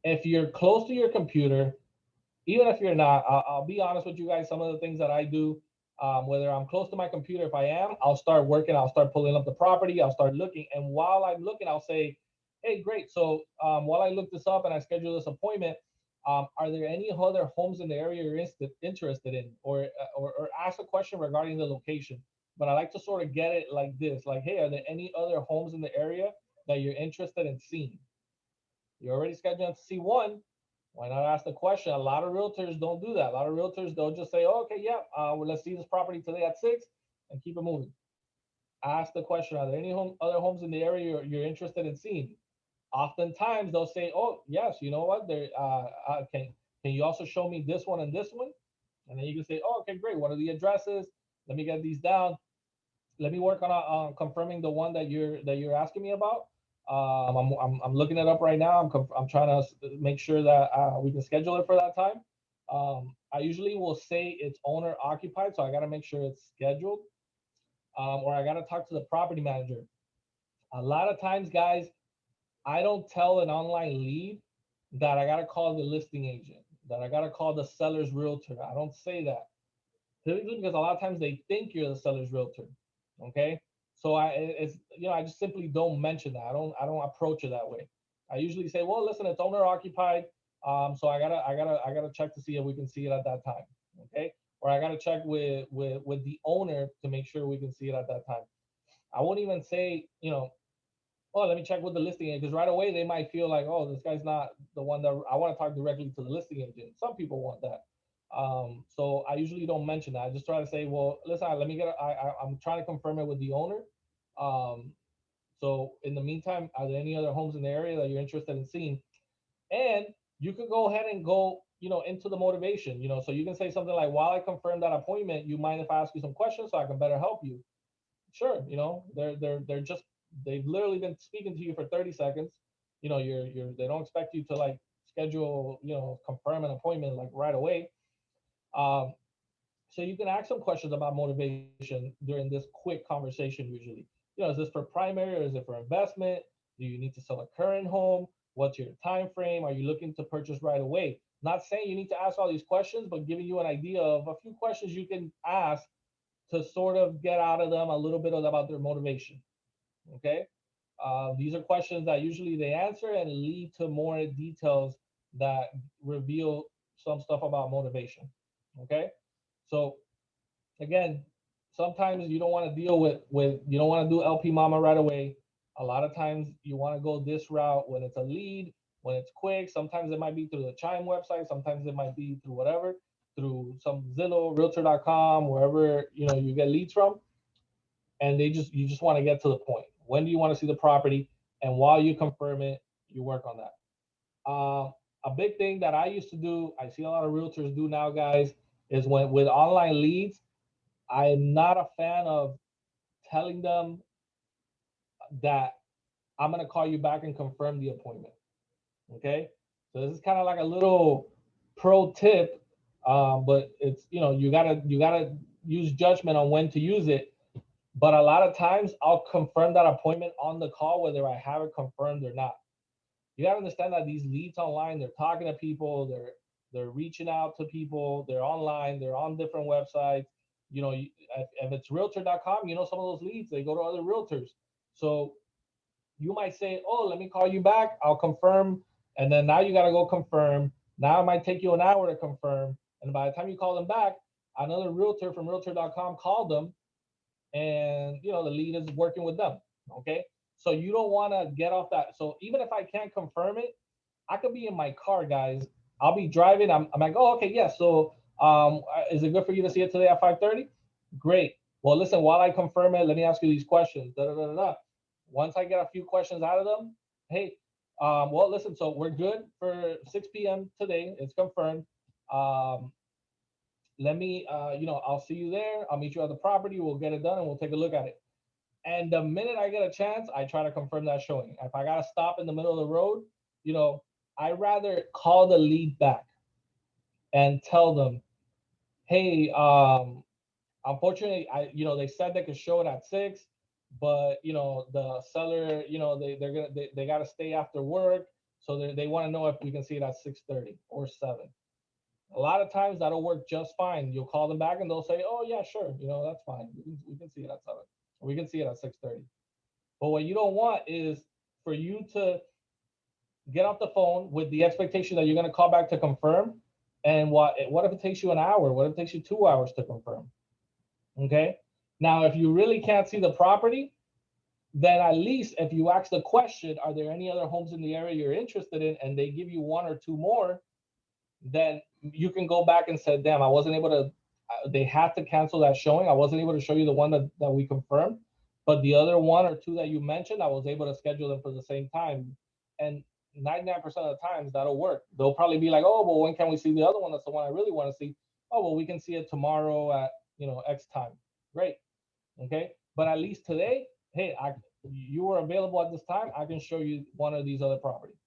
if you're close to your computer, even if you're not, I'll be honest with you guys, some of the things that I do, whether I'm close to my computer, if I am, I'll start working, I'll start pulling up the property, I'll start looking. And while I'm looking, I'll say, hey, great. So while I look this up and I schedule this appointment, are there any other homes in the area you're interested in? Or ask a question regarding the location. But I like to sort of get it like this, like, hey, are there any other homes in the area that you're interested in seeing? You're already scheduled to see one. Why not ask the question? A lot of realtors don't do that. A lot of realtors, they'll just say, oh, okay, yeah, well, let's see this property today at 6 and keep it moving. Ask the question, are there any other homes in the area you're interested in seeing? Oftentimes they'll say, oh, yes, you know what? Can you also show me this one and this one? And then you can say, oh, okay, great. What are the addresses? Let me get these down. Let me work on confirming the one that you're asking me about. I'm looking it up right now. I'm trying to make sure that we can schedule it for that time. I usually will say it's owner occupied, so I got to make sure it's scheduled, or I got to talk to the property manager. A lot of times, guys, I don't tell an online lead that I got to call the listing agent, that I got to call the seller's realtor. I don't say that, typically because a lot of times they think you're the seller's realtor. Okay. So I just simply don't mention that. I don't approach it that way. I usually say, well, listen, it's owner occupied. So I gotta check to see if we can see it at that time. Okay. Or I gotta check with the owner to make sure we can see it at that time. I won't even say, oh, let me check with the listing agent, because right away they might feel like, oh, this guy's not the one that I want to talk directly to the listing agent. Some people want that. So I usually don't mention that. I just try to say, well, listen, let me I'm trying to confirm it with the owner. So in the meantime, are there any other homes in the area that you're interested in seeing? And you can go ahead and go, into the motivation, so you can say something like, while I confirm that appointment, you mind if I ask you some questions so I can better help you? Sure. They've literally been speaking to you for 30 seconds. They don't expect you to like schedule, confirm an appointment like right away. So you can ask some questions about motivation during this quick conversation. Usually, is this for primary or is it for investment? Do you need to sell a current home? What's your time frame? Are you looking to purchase right away? Not saying you need to ask all these questions, but giving you an idea of a few questions you can ask to sort of get out of them a little bit about their motivation. Okay. These are questions that usually they answer and lead to more details that reveal some stuff about motivation. Okay. So again, sometimes you don't want to deal with you don't want to do LP Mama right away. A lot of times you want to go this route when it's a lead, when it's quick. Sometimes it might be through the Chime website. Sometimes it might be through whatever, through some Zillow, Realtor.com, wherever you get leads from. And you just want to get to the point. When do you want to see the property? And while you confirm it, you work on that. A big thing that I used to do, I see a lot of realtors do now, guys, is when with online leads, I'm not a fan of telling them that I'm gonna call you back and confirm the appointment. Okay, so this is kind of like a little pro tip, but it's you gotta use judgment on when to use it. But a lot of times I'll confirm that appointment on the call, whether I have it confirmed or not. You gotta understand that these leads online, they're talking to people, they're reaching out to people, they're online, they're on different websites. If it's realtor.com, some of those leads, they go to other realtors. So you might say, oh, let me call you back, I'll confirm. And then now you got to go confirm. Now it might take you an hour to confirm. And by the time you call them back, another realtor from realtor.com called them, and the lead is working with them. Okay. So you don't want to get off that. So even if I can't confirm it, I could be in my car, guys. I'll be driving. I'm like, oh, okay, yeah. So is it good for you to see it today at 5:30? Great. Well, listen, while I confirm it, let me ask you these questions. Da, da, da, da, da. Once I get a few questions out of them, hey, well, listen, so we're good for 6 p.m. today. It's confirmed. Let me, I'll see you there. I'll meet you at the property. We'll get it done and we'll take a look at it. And the minute I get a chance, I try to confirm that showing. If I got to stop in the middle of the road, I rather call the lead back and tell them, hey, unfortunately, they said they could show it at 6, but the seller, they got to stay after work, so they want to know if we can see it at 6:30 or 7. A lot of times that'll work just fine. You'll call them back and they'll say, oh yeah, sure, that's fine. We can see it at 7. We can see it at 6:30. But what you don't want is for you to get off the phone with the expectation that you're going to call back to confirm. And what if it takes you an hour? What if it takes you 2 hours to confirm? Okay. Now, if you really can't see the property, then at least if you ask the question, are there any other homes in the area you're interested in? And they give you 1 or 2 more, then you can go back and say, damn, I wasn't able to, they had to cancel that showing. I wasn't able to show you the one that we confirmed, but the other 1 or 2 that you mentioned, I was able to schedule them for the same time. And 99% of the times that'll work. They'll probably be like, oh, well, when can we see the other one? That's the one I really want to see. Oh, well, we can see it tomorrow at, X time. Great. Okay. But at least today, hey, you were available at this time. I can show you one of these other properties.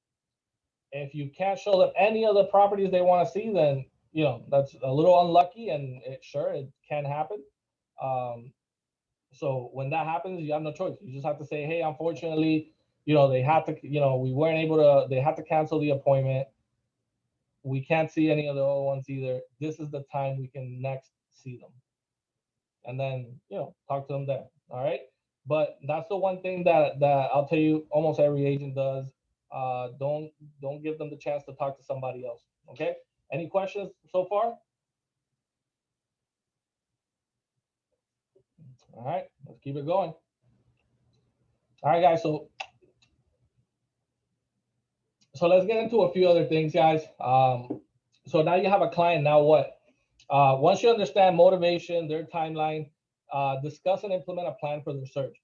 If you can't show them any other properties they want to see, then, that's a little unlucky, and it can happen. So when that happens, you have no choice. You just have to say, hey, unfortunately, they had to, we weren't able to, they had to cancel the appointment. We can't see any of the other ones either. This is the time we can next see them. And then, talk to them then. All right. But that's the one thing that I'll tell you almost every agent does. Don't give them the chance to talk to somebody else. Okay. Any questions so far? All right, let's keep it going. All right, guys. So let's get into a few other things, guys. So now you have a client. Now what? Once you understand motivation, their timeline, discuss and implement a plan for their search.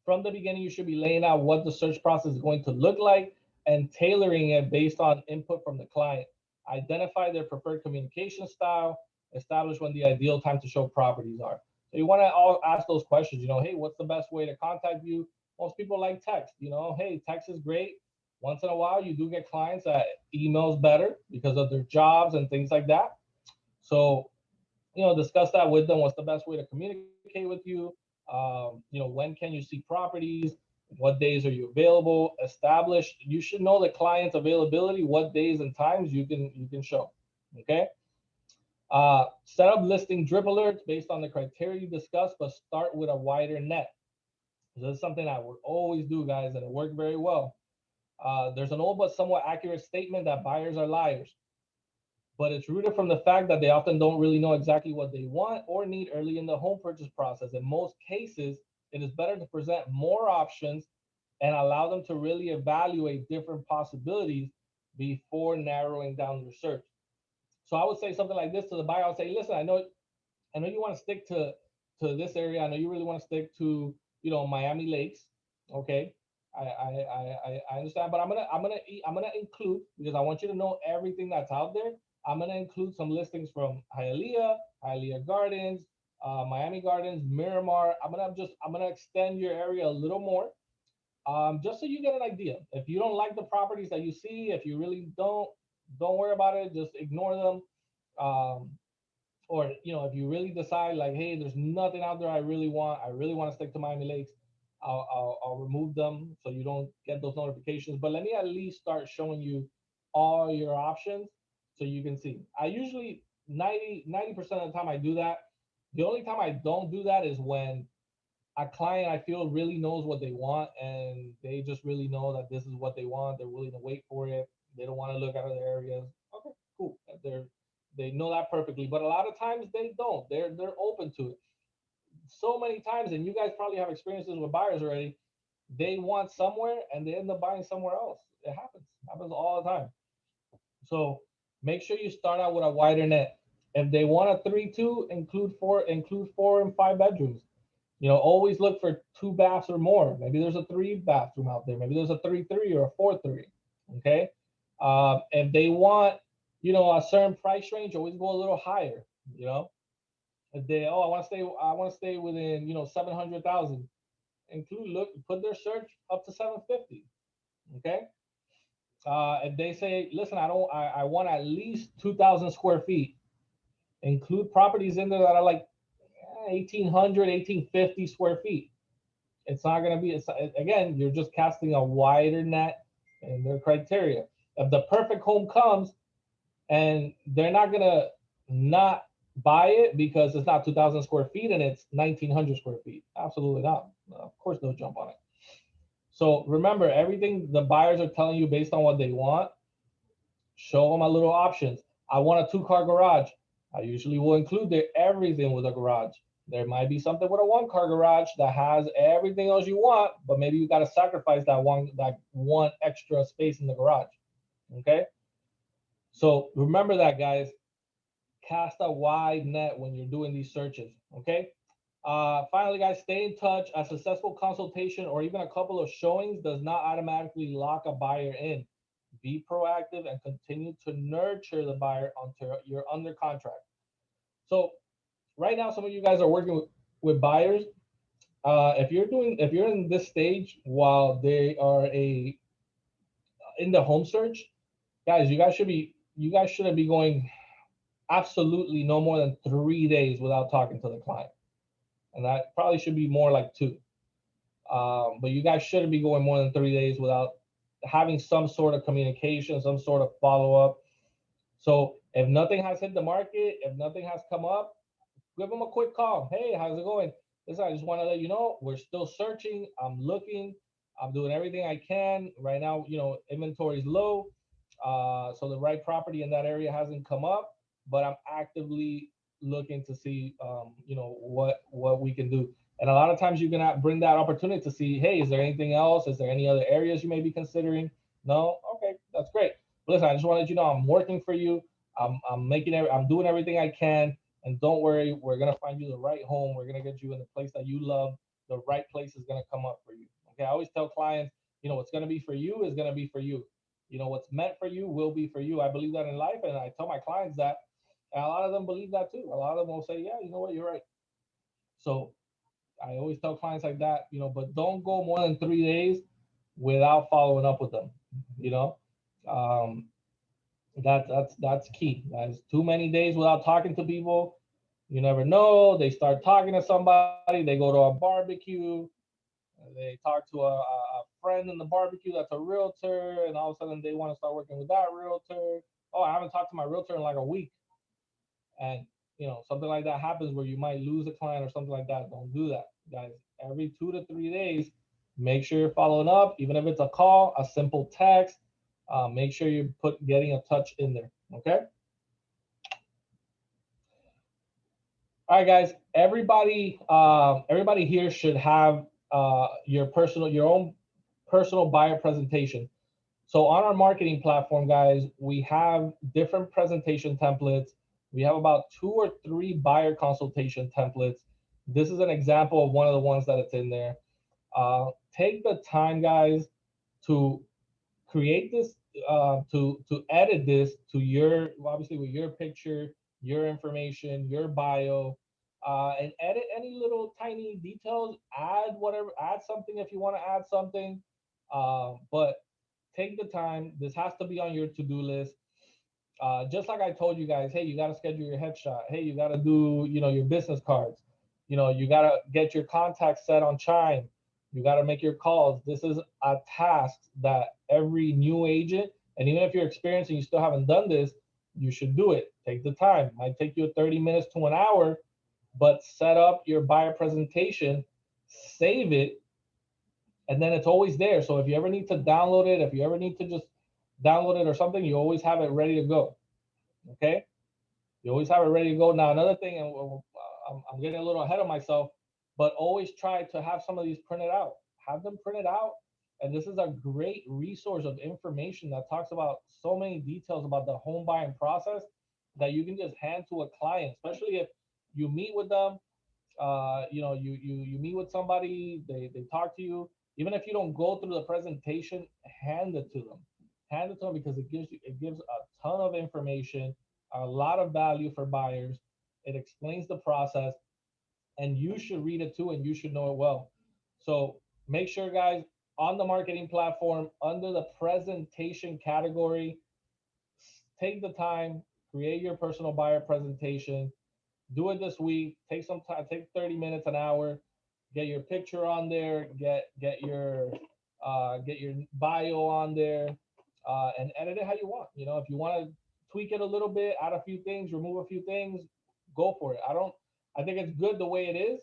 From the beginning, you should be laying out what the search process is going to look like and tailoring it based on input from the client. Identify their preferred communication style. Establish when the ideal time to show properties are. So you want to all ask those questions. Hey, what's the best way to contact you? Most people like text. Hey, text is great. Once in a while, you do get clients that emails better because of their jobs and things like that. So, discuss that with them. What's the best way to communicate with you? When can you see properties? What days are you available? Establish. You should know the client's availability, what days and times you can show. Okay. Set up listing drip alerts based on the criteria you discussed, but start with a wider net. This is something I would always do, guys, and it worked very well. There's an old but somewhat accurate statement that buyers are liars, but it's rooted from the fact that they often don't really know exactly what they want or need early in the home purchase process. In most cases, it is better to present more options and allow them to really evaluate different possibilities before narrowing down their search. So I would say something like this to the buyer. I would say, listen, I know you want to stick to this area. I know you really want to stick to, Miami Lakes. Okay. I understand, but I'm gonna include, because I want you to know everything that's out there. I'm gonna include some listings from Hialeah Gardens, Miami Gardens, Miramar. I'm gonna extend your area a little more, just so you get an idea. If you don't like the properties that you see, if you really don't worry about it, just ignore them. Or if you really decide like, hey, there's nothing out there I really want to stick to Miami Lakes, I'll remove them so you don't get those notifications. But let me at least start showing you all your options so you can see. I usually 90% of the time I do that. The only time I don't do that is when a client I feel really knows what they want and they just really know that this is what they want. They're willing to wait for it. They don't want to look at other areas. cool. They know that perfectly, but a lot of times they don't. They're open to it. So many times, and you guys probably have experiences with buyers already. They want somewhere and they end up buying somewhere else. It happens all the time. So make sure you start out with a wider net. If they want a 3-2, include 4 and 5 bedrooms. Always look for 2 baths or more. Maybe there's a 3 bathroom out there. Maybe there's a 3-3 or a 4-3. Okay. If they want, a certain price range, always go a little higher. If they, I want to stay within, 700,000. Put their search up to 750. Okay. If they say, listen, I want at least 2,000 square feet, include properties in there that are like 1,800, 1,850 square feet. It's not going to be, again, you're just casting a wider net in their criteria. If the perfect home comes and they're not going to not buy it because it's not 2,000 square feet and it's 1,900 square feet, absolutely not. Of course, they'll jump on it. So remember, everything the buyers are telling you based on what they want, show them a little options. I want a 2-car garage. I usually will include everything with a garage. There might be something with a 1-car garage that has everything else you want, but maybe you got to sacrifice that one extra space in the garage. Okay. So remember that, guys. Cast a wide net when you're doing these searches. Okay. Finally, guys, stay in touch. A successful consultation or even a couple of showings does not automatically lock a buyer in. Be proactive and continue to nurture the buyer until you're under contract. So right now, some of you guys are working with buyers. If you're in this stage while they are in the home search, guys, you guys shouldn't be going absolutely no more than 3 days without talking to the client. And that probably should be more like 2. But you guys shouldn't be going more than 3 days without having some sort of communication, some sort of follow-up. So if nothing has hit the market, if nothing has come up, give them a quick call. Hey, how's it going? Listen, I just want to let you know we're still searching. I'm looking. I'm doing everything I can. Right now, inventory is low. So the right property in that area hasn't come up, but I'm actively looking to see, what we can do. And a lot of times you're gonna bring that opportunity to see, hey, is there anything else? Is there any other areas you may be considering? No, okay, that's great. But listen, I just want to let you know I'm working for you. I'm doing everything I can, and don't worry, we're gonna find you the right home. We're gonna get you in the place that you love. The right place is gonna come up for you. Okay, I always tell clients, what's gonna be for you is gonna be for you. What's meant for you will be for you. I believe that in life, and I tell my clients that, and a lot of them believe that too. A lot of them will say, yeah, you know what, you're right. So I always tell clients like that, but don't go more than 3 days without following up with them. That's key, guys. Too many days without talking to people, you never know. They start talking to somebody, they go to a barbecue, they talk to a friend in the barbecue that's a realtor, and all of a sudden they want to start working with that realtor. Oh, I haven't talked to my realtor in like a week. And something like that happens where you might lose a client or something like that. Don't do that, guys. Every 2 to 3 days, make sure you're following up, even if it's a call, a simple text. Make sure you getting a touch in there. Okay. All right, guys. Everybody here should have your own personal buyer presentation. So on our marketing platform, guys, we have different presentation templates. We have about 2 or 3 buyer consultation templates. This is an example of one of the ones that it's in there. Take the time, guys, to create this, to edit this to obviously with your picture, your information, your bio, and edit any little tiny details. Add something if you want to add something, but take the time. This has to be on your to-do list. Just like I told you guys, hey, you got to schedule your headshot. Hey, you got to do, your business cards. You got to get your contacts set on Chime. You got to make your calls. This is a task that every new agent, and even if you're experienced and you still haven't done this, you should do it. Take the time. Might take you 30 minutes to an hour, but set up your buyer presentation, save it, and then it's always there. So if you ever need to download it, if you ever need to just download it or something, you always have it ready to go. Okay, you always have it ready to go. Now, another thing, and I'm getting a little ahead of myself, but always try to have some of these printed out. Have them printed out. And this is a great resource of information that talks about so many details about the home buying process that you can just hand to a client, especially if you meet with them. You meet with somebody, they talk to you. Even if you don't go through the presentation, hand it to them. Hand it to them because it gives a ton of information, a lot of value for buyers. It explains the process, and you should read it too, and you should know it well. So make sure, guys, on the marketing platform under the presentation category, take the time, create your personal buyer presentation, do it this week. Take some time, take 30 minutes, an hour, get your picture on there, get your bio on there, and edit it how you want. If you want to tweak it a little bit, add a few things, remove a few things, go for it. I think it's good the way it is.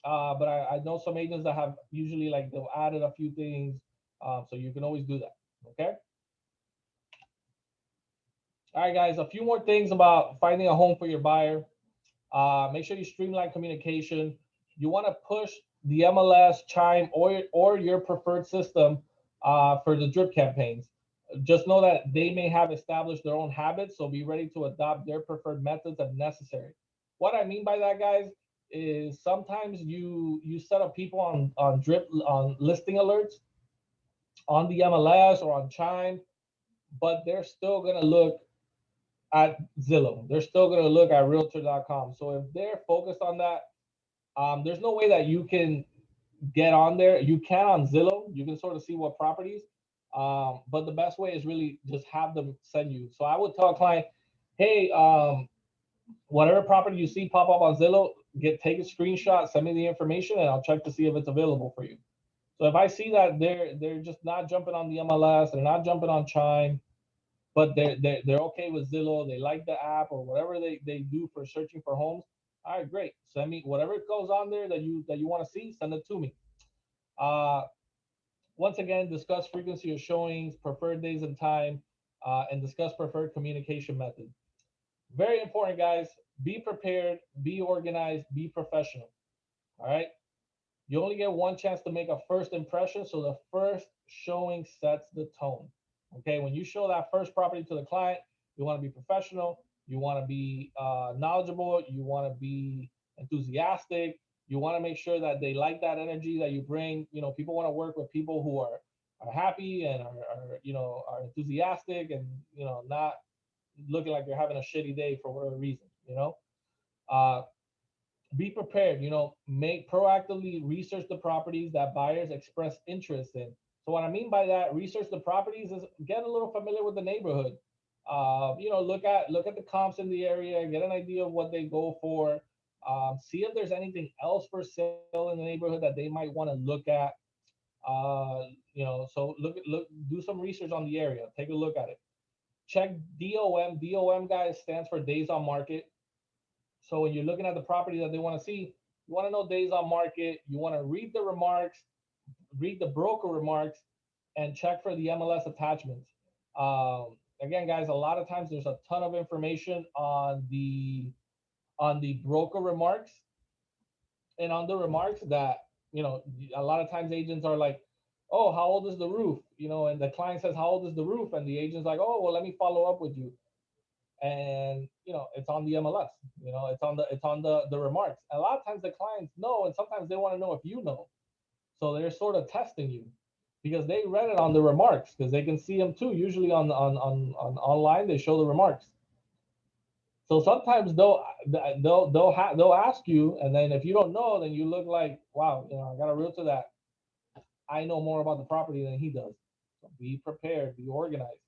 But I know some agents that have usually like they'll added a few things. So you can always do that. Okay. All right, guys, a few more things about finding a home for your buyer. Make sure you streamline communication. You want to push the MLS, Chime, or your preferred system for the drip campaigns. Just know that they may have established their own habits, so be ready to adopt their preferred methods if necessary. What I mean by that, guys, is sometimes you set up people on drip on listing alerts on the MLS or on Chime, but they're still gonna look at Zillow. They're still going to look at realtor.com. So if they're focused on that, there's no way that you can get on there. You can on Zillow. You can sort of see what properties. But the best way is really just have them send you. So I would tell a client, hey, whatever property you see pop up on Zillow, take a screenshot, send me the information, and I'll check to see if it's available for you. So if I see that they're just not jumping on the MLS, they're not jumping on Chime, but they're okay with Zillow. They like the app or whatever they do for searching for homes. All right, great. Send me whatever goes on there that you want to see. Send it to me. Uh, Once again, discuss frequency of showings, preferred days and time, and discuss preferred communication method. Very important, guys. Be prepared, be organized, be professional. All right. You only get one chance to make a first impression, so the first showing sets the tone. Okay, when you show that first property to the client, you want to be professional, you want to be knowledgeable, you want to be enthusiastic, you want to make sure that they like that energy that you bring. People want to work with people who are happy and are enthusiastic and not looking like they're having a shitty day for whatever reason. Uh, be prepared. Make proactively research the properties that buyers express interest in. So what I mean by that, research the properties, is get a little familiar with the neighborhood. Look at the comps in the area, get an idea of what they go for. See if there's anything else for sale in the neighborhood that they might want to look at. So do some research on the area, take a look at it. Check DOM. DOM, guys, stands for days on market. So when you're looking at the property that they want to see, you want to know days on market. You want to read the remarks, read the broker remarks, and check for the MLS attachments. Again, guys, a lot of times there's a ton of information on the broker remarks and on the remarks that a lot of times agents are like, oh, how old is the roof? And the client says, how old is the roof? And the agent's like, oh, well, let me follow up with you. And it's on the MLS. It's on the remarks. A lot of times the clients know, and sometimes they want to know if you know. So they're sort of testing you because they read it on the remarks because they can see them too. Usually on online they show the remarks. So sometimes they'll ask you, and then if you don't know, then you look like, wow, I got a realtor that I know more about the property than he does. So be prepared, be organized.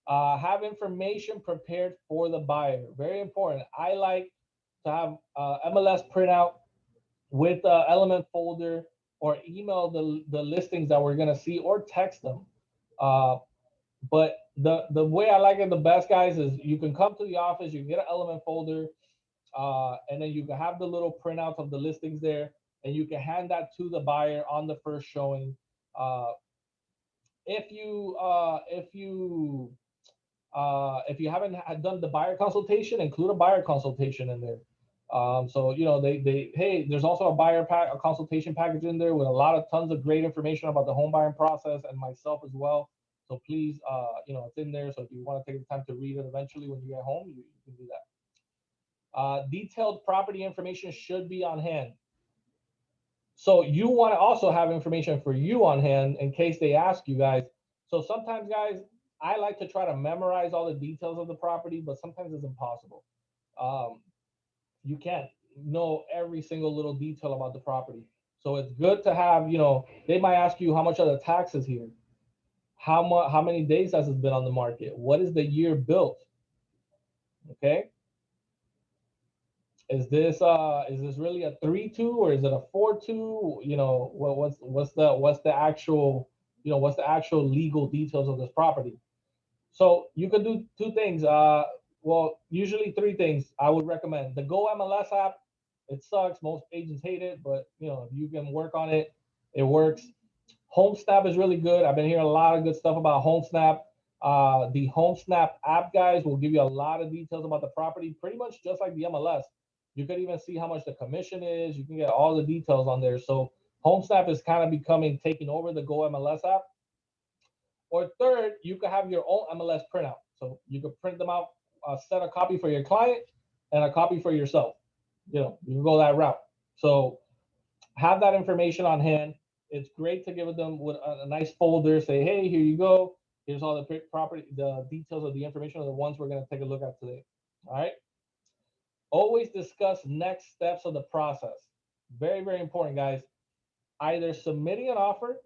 Have information prepared for the buyer. Very important. I like to have MLS printout with the element folder, or email the listings that we're gonna see, or text them. But the way I like it the best, guys, is you can come to the office, you can get an element folder, and then you can have the little printouts of the listings there, and you can hand that to the buyer on the first showing. If you If you haven't done the buyer consultation, include a buyer consultation in there. So hey, there's also a consultation package in there with a lot of tons of great information about the home buying process and myself as well. So please, it's in there. So if you want to take the time to read it eventually when you get home, you can do that. Detailed property information should be on hand. So you want to also have information for you on hand in case they ask you guys. So sometimes, guys, I like to try to memorize all the details of the property, but sometimes it's impossible. You can't know every single little detail about the property. So it's good to have, they might ask you how much are the taxes here? How many days has it been on the market? What is the year built? Okay. Is this really a 3-2 or is it a 4-2? What's the actual legal details of this property? So you can do two things. Usually three things I would recommend. The Go MLS app, it sucks. Most agents hate it, but if you can work on it, it works. HomeSnap is really good. I've been hearing a lot of good stuff about HomeSnap. The HomeSnap app, guys, will give you a lot of details about the property, pretty much just like the MLS. You can even see how much the commission is. You can get all the details on there. So HomeSnap is kind of taking over the Go MLS app. Or third, you can have your own MLS printout. So you can print them out, set a copy for your client and a copy for yourself. You can go that route. So have that information on hand. It's great to give them with a nice folder. Say, hey, here you go. Here's all the details of the information of the ones we're going to take a look at today. All right. Always discuss next steps of the process. Very, very important, guys. Either submitting an offer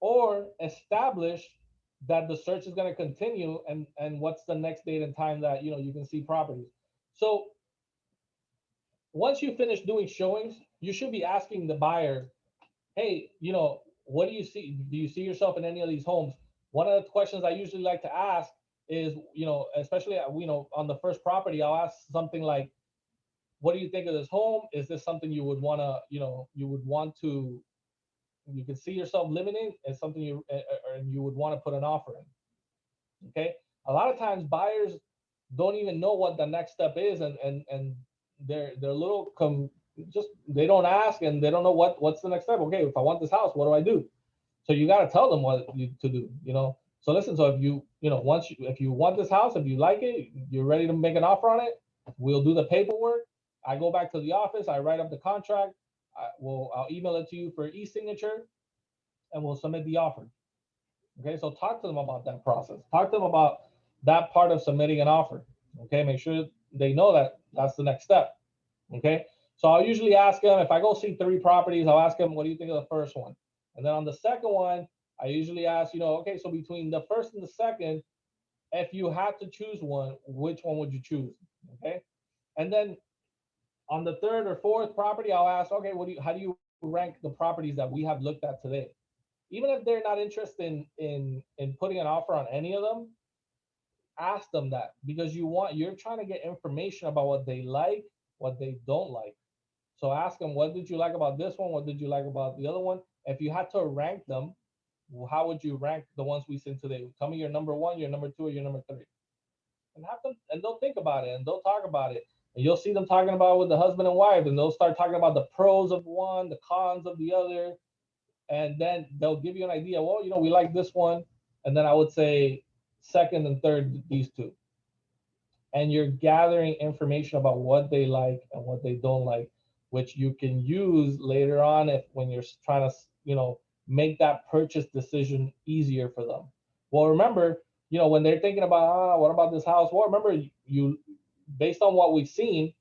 or establish that the search is going to continue and what's the next date and time that you can see properties. So once you finish doing showings, you should be asking the buyer, hey, what do you see? Do you see yourself in any of these homes? One of the questions I usually like to ask is, especially on the first property, I'll ask something like, what do you think of this home? Is this something you would want to, you can see yourself living in? Is something you would want to put an offer in? Okay. A lot of times buyers don't even know what the next step is, and they're a little they don't ask and they don't know what's the next step. Okay, if I want this house, what do I do? So you got to tell them what to do. So listen. So if if you want this house, if you like it, you're ready to make an offer on it, we'll do the paperwork. I go back to the office, I write up the contract. I'll email it to you for e-signature, and we'll submit the offer. Okay, so talk to them about that process. Talk to them about that part of submitting an offer. Okay, make sure they know that that's the next step. Okay, so I'll usually ask them, if I go see 3 properties, I'll ask them, what do you think of the first one? And then on the second one, I usually ask, okay, so between the first and the second, if you had to choose one, which one would you choose? Okay, and then on the third or fourth property, I'll ask, okay, how do you rank the properties that we have looked at today? Even if they're not interested in putting an offer on any of them, ask them that, because you're trying to get information about what they like, what they don't like. So ask them, what did you like about this one? What did you like about the other one? If you had to rank them, how would you rank the ones we sent today? Tell me your number 1, your number 2, or your number 3. And have them, and they'll think about it and they'll talk about it. And you'll see them talking about with the husband and wife, and they'll start talking about the pros of one, the cons of the other. And then they'll give you an idea. Well, we like this one. And then I would say second and third, these 2. And you're gathering information about what they like and what they don't like, which you can use later on when you're trying to, make that purchase decision easier for them. Well, remember, when they're thinking about, what about this house? Well, remember, you based on what we've seen,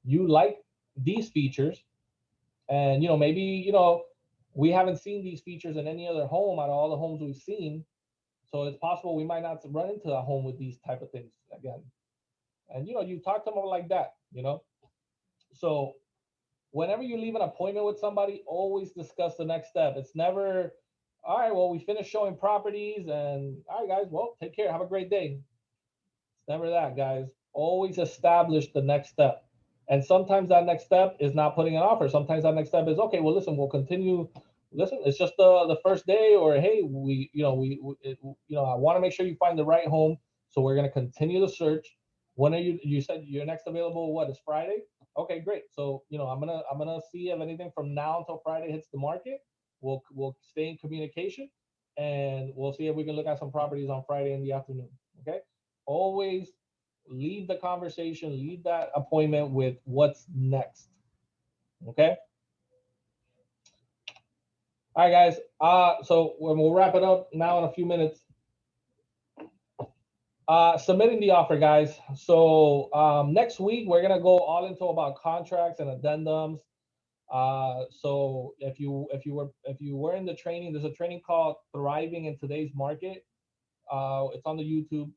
you like these features, and maybe we haven't seen these features in any other home out of all the homes we've seen. So it's possible we might not run into a home with these type of things again. And you talk to them like that. So whenever you leave an appointment with somebody, always discuss the next step. It's never, all right, well, we finished showing properties, and all right, guys, well, take care, have a great day. It's never that, guys. Always establish the next step. And sometimes that next step is not putting an offer. Sometimes that next step is, okay, well, listen, we'll continue. Listen, it's just the first day, or hey, I want to make sure you find the right home. So we're gonna continue the search. When are you said your next available, what is Friday? Okay, great. So, I'm gonna see if anything from now until Friday hits the market. We'll stay in communication, and we'll see if we can look at some properties on Friday in the afternoon. Okay. Always lead the conversation, lead that appointment with what's next. Okay. All right, guys. So we'll wrap it up now in a few minutes. Submitting the offer, guys. So next week we're gonna go all into about contracts and addendums. So if you were in the training, there's a training called Thriving in Today's Market. It's on the YouTube.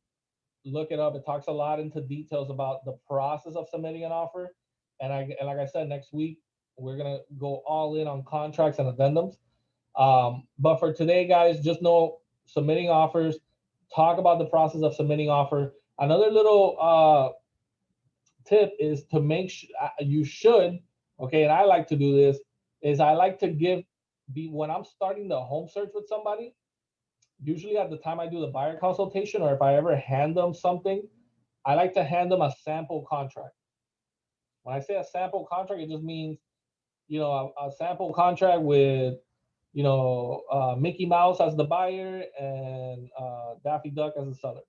Look it up. It talks a lot into details about the process of submitting an offer. And like I said, next week we're gonna go all in on contracts and addendums. But for today, guys, just know submitting offers. Talk about the process of submitting offer. Another little tip is to make sure you should, okay, and I like to do this, is I like to when I'm starting the home search with somebody, usually at the time I do the buyer consultation, or if I ever hand them something, I like to hand them a sample contract. When I say a sample contract, it just means, a sample contract with, Mickey Mouse as the buyer and Daffy Duck as the seller,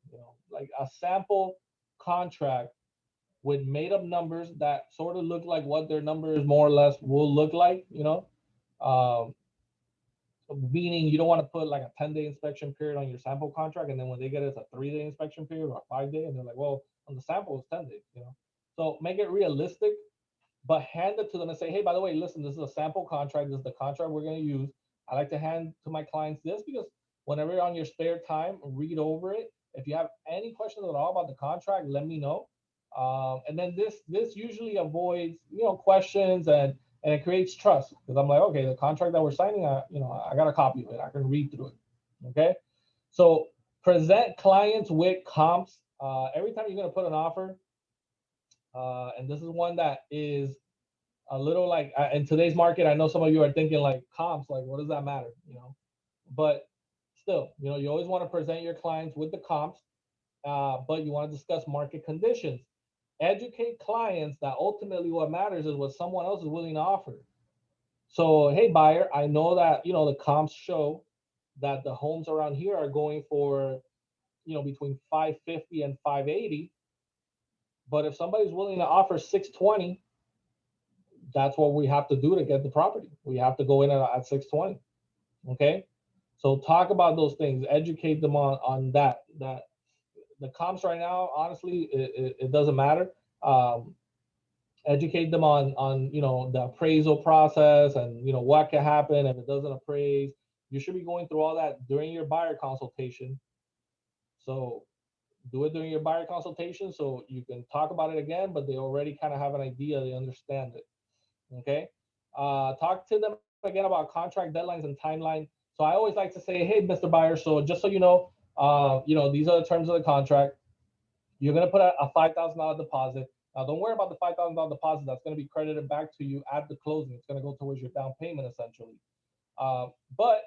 like a sample contract with made up numbers that sort of look like what their numbers more or less will look like, meaning you don't want to put like a 10-day inspection period on your sample contract, and then when they get it, it's a 3-day inspection period or a 5-day, and they're like, well, on the sample it's 10 days, So make it realistic, but hand it to them and say, hey, by the way, listen, this is a sample contract. This is the contract we're going to use. I like to hand to my clients this because whenever you're on your spare time, read over it. If you have any questions at all about the contract, let me know. And then this usually avoids, questions, and it creates trust, because I'm like, okay, the contract that we're signing, I got a copy of it. I can read through it. Okay. So present clients with comps. Every time you're going to put an offer, and this is one that is a little like in today's market, I know some of you are thinking like comps, like what does that matter? But still, you always want to present your clients with the comps, but you want to discuss market conditions. Educate clients that ultimately what matters is what someone else is willing to offer. So, hey, buyer, I know that, the comps show that the homes around here are going for, between 550 and 580. But if somebody's willing to offer 620, that's what we have to do to get the property. We have to go in at 620. Okay. So talk about those things, educate them on that the comps right now, honestly, it doesn't matter. Educate them on the appraisal process, and what can happen if it doesn't appraise. You should be going through all that during your buyer consultation. So do it during your buyer consultation so you can talk about it again, but they already kind of have an idea, they understand it. Okay. Talk to them again about contract deadlines and timeline. So I always like to say, hey, Mr. Buyer, so just so you know, these are the terms of the contract. You're going to put a $5,000 deposit. Now, don't worry about the $5,000 deposit. That's going to be credited back to you at the closing. It's going to go towards your down payment, essentially. But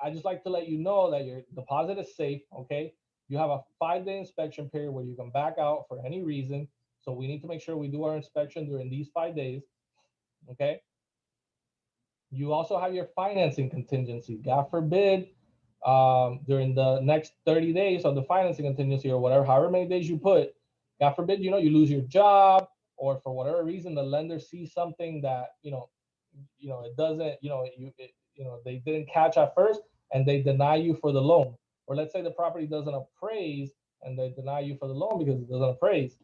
I just like to let you know that your deposit is safe, okay? You have a 5-day inspection period where you can back out for any reason. So we need to make sure we do our inspection during these 5 days, okay? You also have your financing contingency. God forbid, during the next 30 days of the financing contingency or whatever, however many days you put, God forbid, you lose your job, or for whatever reason, the lender sees something that, it doesn't, they didn't catch at first, and they deny you for the loan. Or let's say the property doesn't appraise and they deny you for the loan because it doesn't appraise.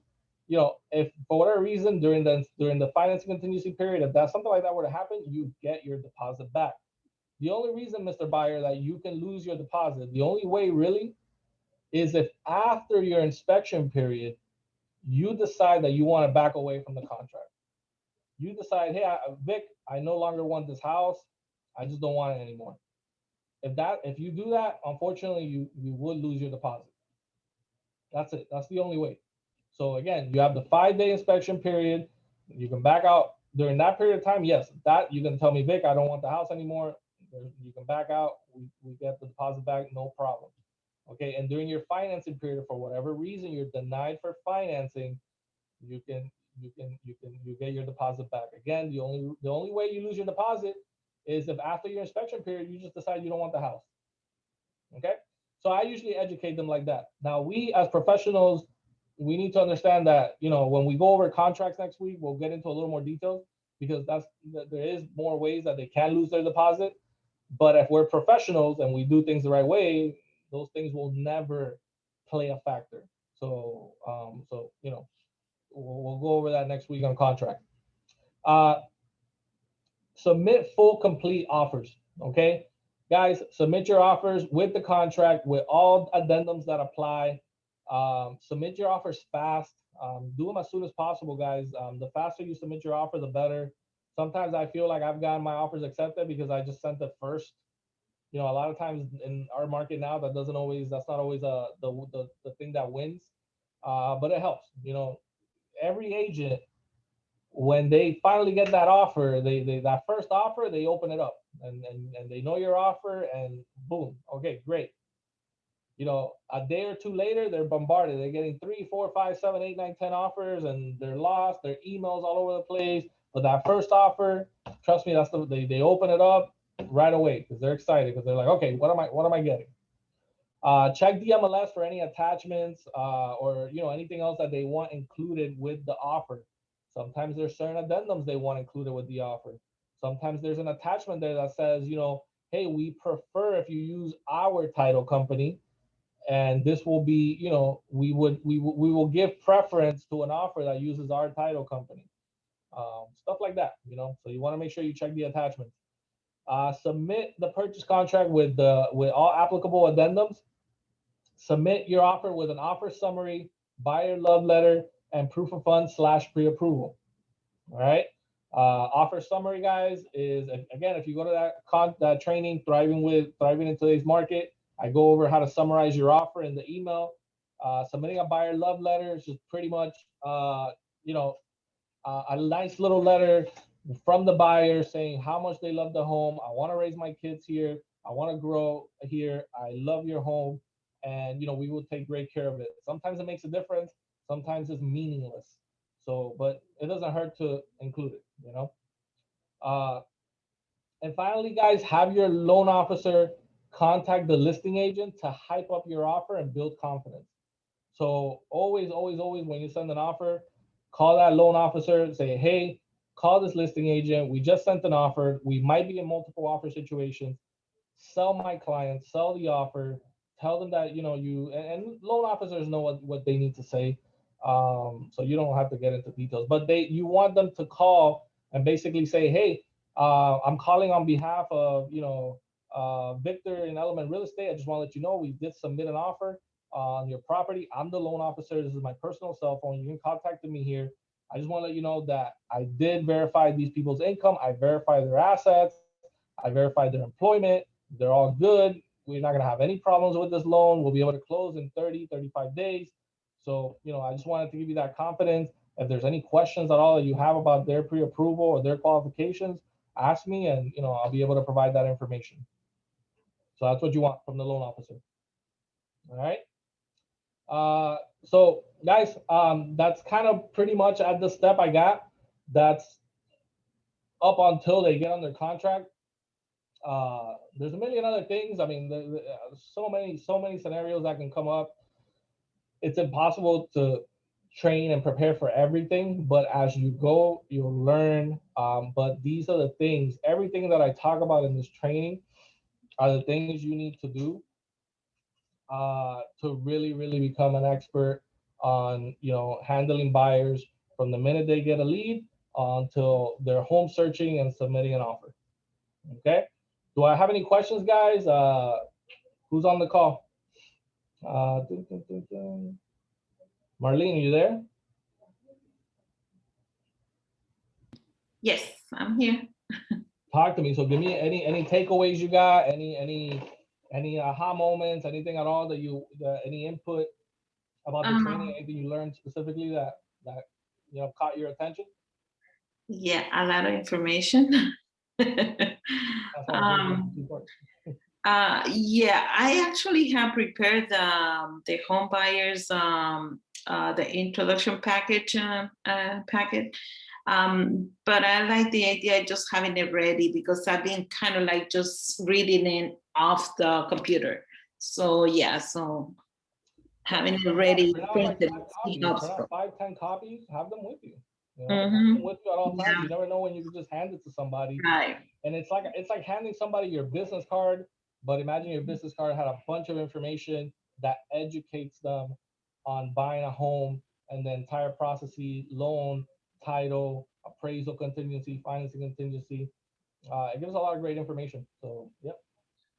If for whatever reason during the financing contingency period, if that something like that were to happen, you get your deposit back. The only reason, Mr. Buyer, that you can lose your deposit, the only way really, is if after your inspection period, you decide that you want to back away from the contract. You decide, hey, Vic, I no longer want this house. I just don't want it anymore. If you do that, unfortunately, you would lose your deposit. That's it. That's the only way. So again, you have the 5-day inspection period. You can back out during that period of time. Yes, that you can tell me, Vic, I don't want the house anymore. You can back out. We get the deposit back, no problem. Okay, and during your financing period, for whatever reason you're denied for financing, you get your deposit back. Again, the only way you lose your deposit is if after your inspection period you just decide you don't want the house. Okay, so I usually educate them like that. Now, we as professionals, we need to understand that, when we go over contracts next week, we'll get into a little more details, because there is more ways that they can lose their deposit. But if we're professionals and we do things the right way, those things will never play a factor. So we'll go over that next week on contract. Submit full complete offers. Okay, guys, submit your offers with the contract, with all addendums that apply. Submit your offers fast. Do them as soon as possible, guys. The faster you submit your offer, the better. Sometimes I feel like I've gotten my offers accepted because I just sent it first. A lot of times in our market now, that's not always the thing that wins. But it helps. Every agent, when they finally get that offer, they that first offer, they open it up and they know your offer, and boom, okay, great. A day or two later, they're bombarded. They're getting 3, 4, 5, 7, 8, 9, 10 offers, and they're lost. Their emails all over the place. But that first offer, trust me, they open it up right away because they're excited, because they're like, okay, what am I getting? Check the MLS for any attachments or anything else that they want included with the offer. Sometimes there's certain addendums they want included with the offer. Sometimes there's an attachment there that says, hey, we prefer if you use our title company, and this will be, we will give preference to an offer that uses our title company. Stuff like that, So you want to make sure you check the attachments. Submit the purchase contract with all applicable addendums. Submit your offer with an offer summary, buyer love letter, and proof of funds / pre-approval. All right. Offer summary, guys, is, again, if you go to that training, thriving in today's market, I go over how to summarize your offer in the email. Submitting a buyer love letter is just pretty much, a nice little letter from the buyer saying how much they love the home. I want to raise my kids here. I want to grow here. I love your home. And, we will take great care of it. Sometimes it makes a difference. Sometimes it's meaningless. So, but it doesn't hurt to include it, And finally, guys, have your loan officer contact the listing agent to hype up your offer and build confidence. So always, always, always, when you send an offer, call that loan officer, say, hey, call this listing agent. We just sent an offer. We might be in multiple offer situations. Sell my clients, sell the offer, tell them that, and loan officers know what they need to say. So you don't have to get into details, but you want them to call and basically say, hey, I'm calling on behalf of, Victor in Element Real Estate. I just want to let you know we did submit an offer on your property. I'm the loan officer. This is my personal cell phone. You can contact me here. I just want to let you know that I did verify these people's income. I verified their assets. I verified their employment. They're all good. We're not going to have any problems with this loan. We'll be able to close in 30, 35 days. So, I just wanted to give you that confidence. If there's any questions at all that you have about their pre-approval or their qualifications, ask me, and, I'll be able to provide that information. So that's what you want from the loan officer. All right. So guys, that's kind of pretty much at the step I got. That's up until they get under contract. There's a million other things. I mean, so many scenarios that can come up. It's impossible to train and prepare for everything, but as you go, you'll learn. But these are the things, everything that I talk about in this training are the things you need to do to really, really become an expert on, handling buyers from the minute they get a lead until they're home searching and submitting an offer. Okay. Do I have any questions, guys? Who's on the call? Marlene, are you there?
Yes, I'm here.
Talk to me. So give me any takeaways you got, any aha moments, anything at all any input about the training, anything you learned specifically that caught your attention?
Yeah, a lot of information. Yeah, I actually have prepared the home buyers the introduction packet. But I like the idea of just having it ready because I've been kind of like just reading it off the computer. So yeah, so having it ready,
Print out like
printed,
5 copies,
helps.
print out 5, 10 copies, have them with you. Have
Mhm.
them with you at all times.
Yeah.
You never know when you can just hand it to somebody.
Right.
And it's like handing somebody your business card, but imagine your business card had a bunch of information that educates them on buying a home and the entire processes, loan, title, appraisal contingency, financing contingency. It gives a lot of great information. So, yep.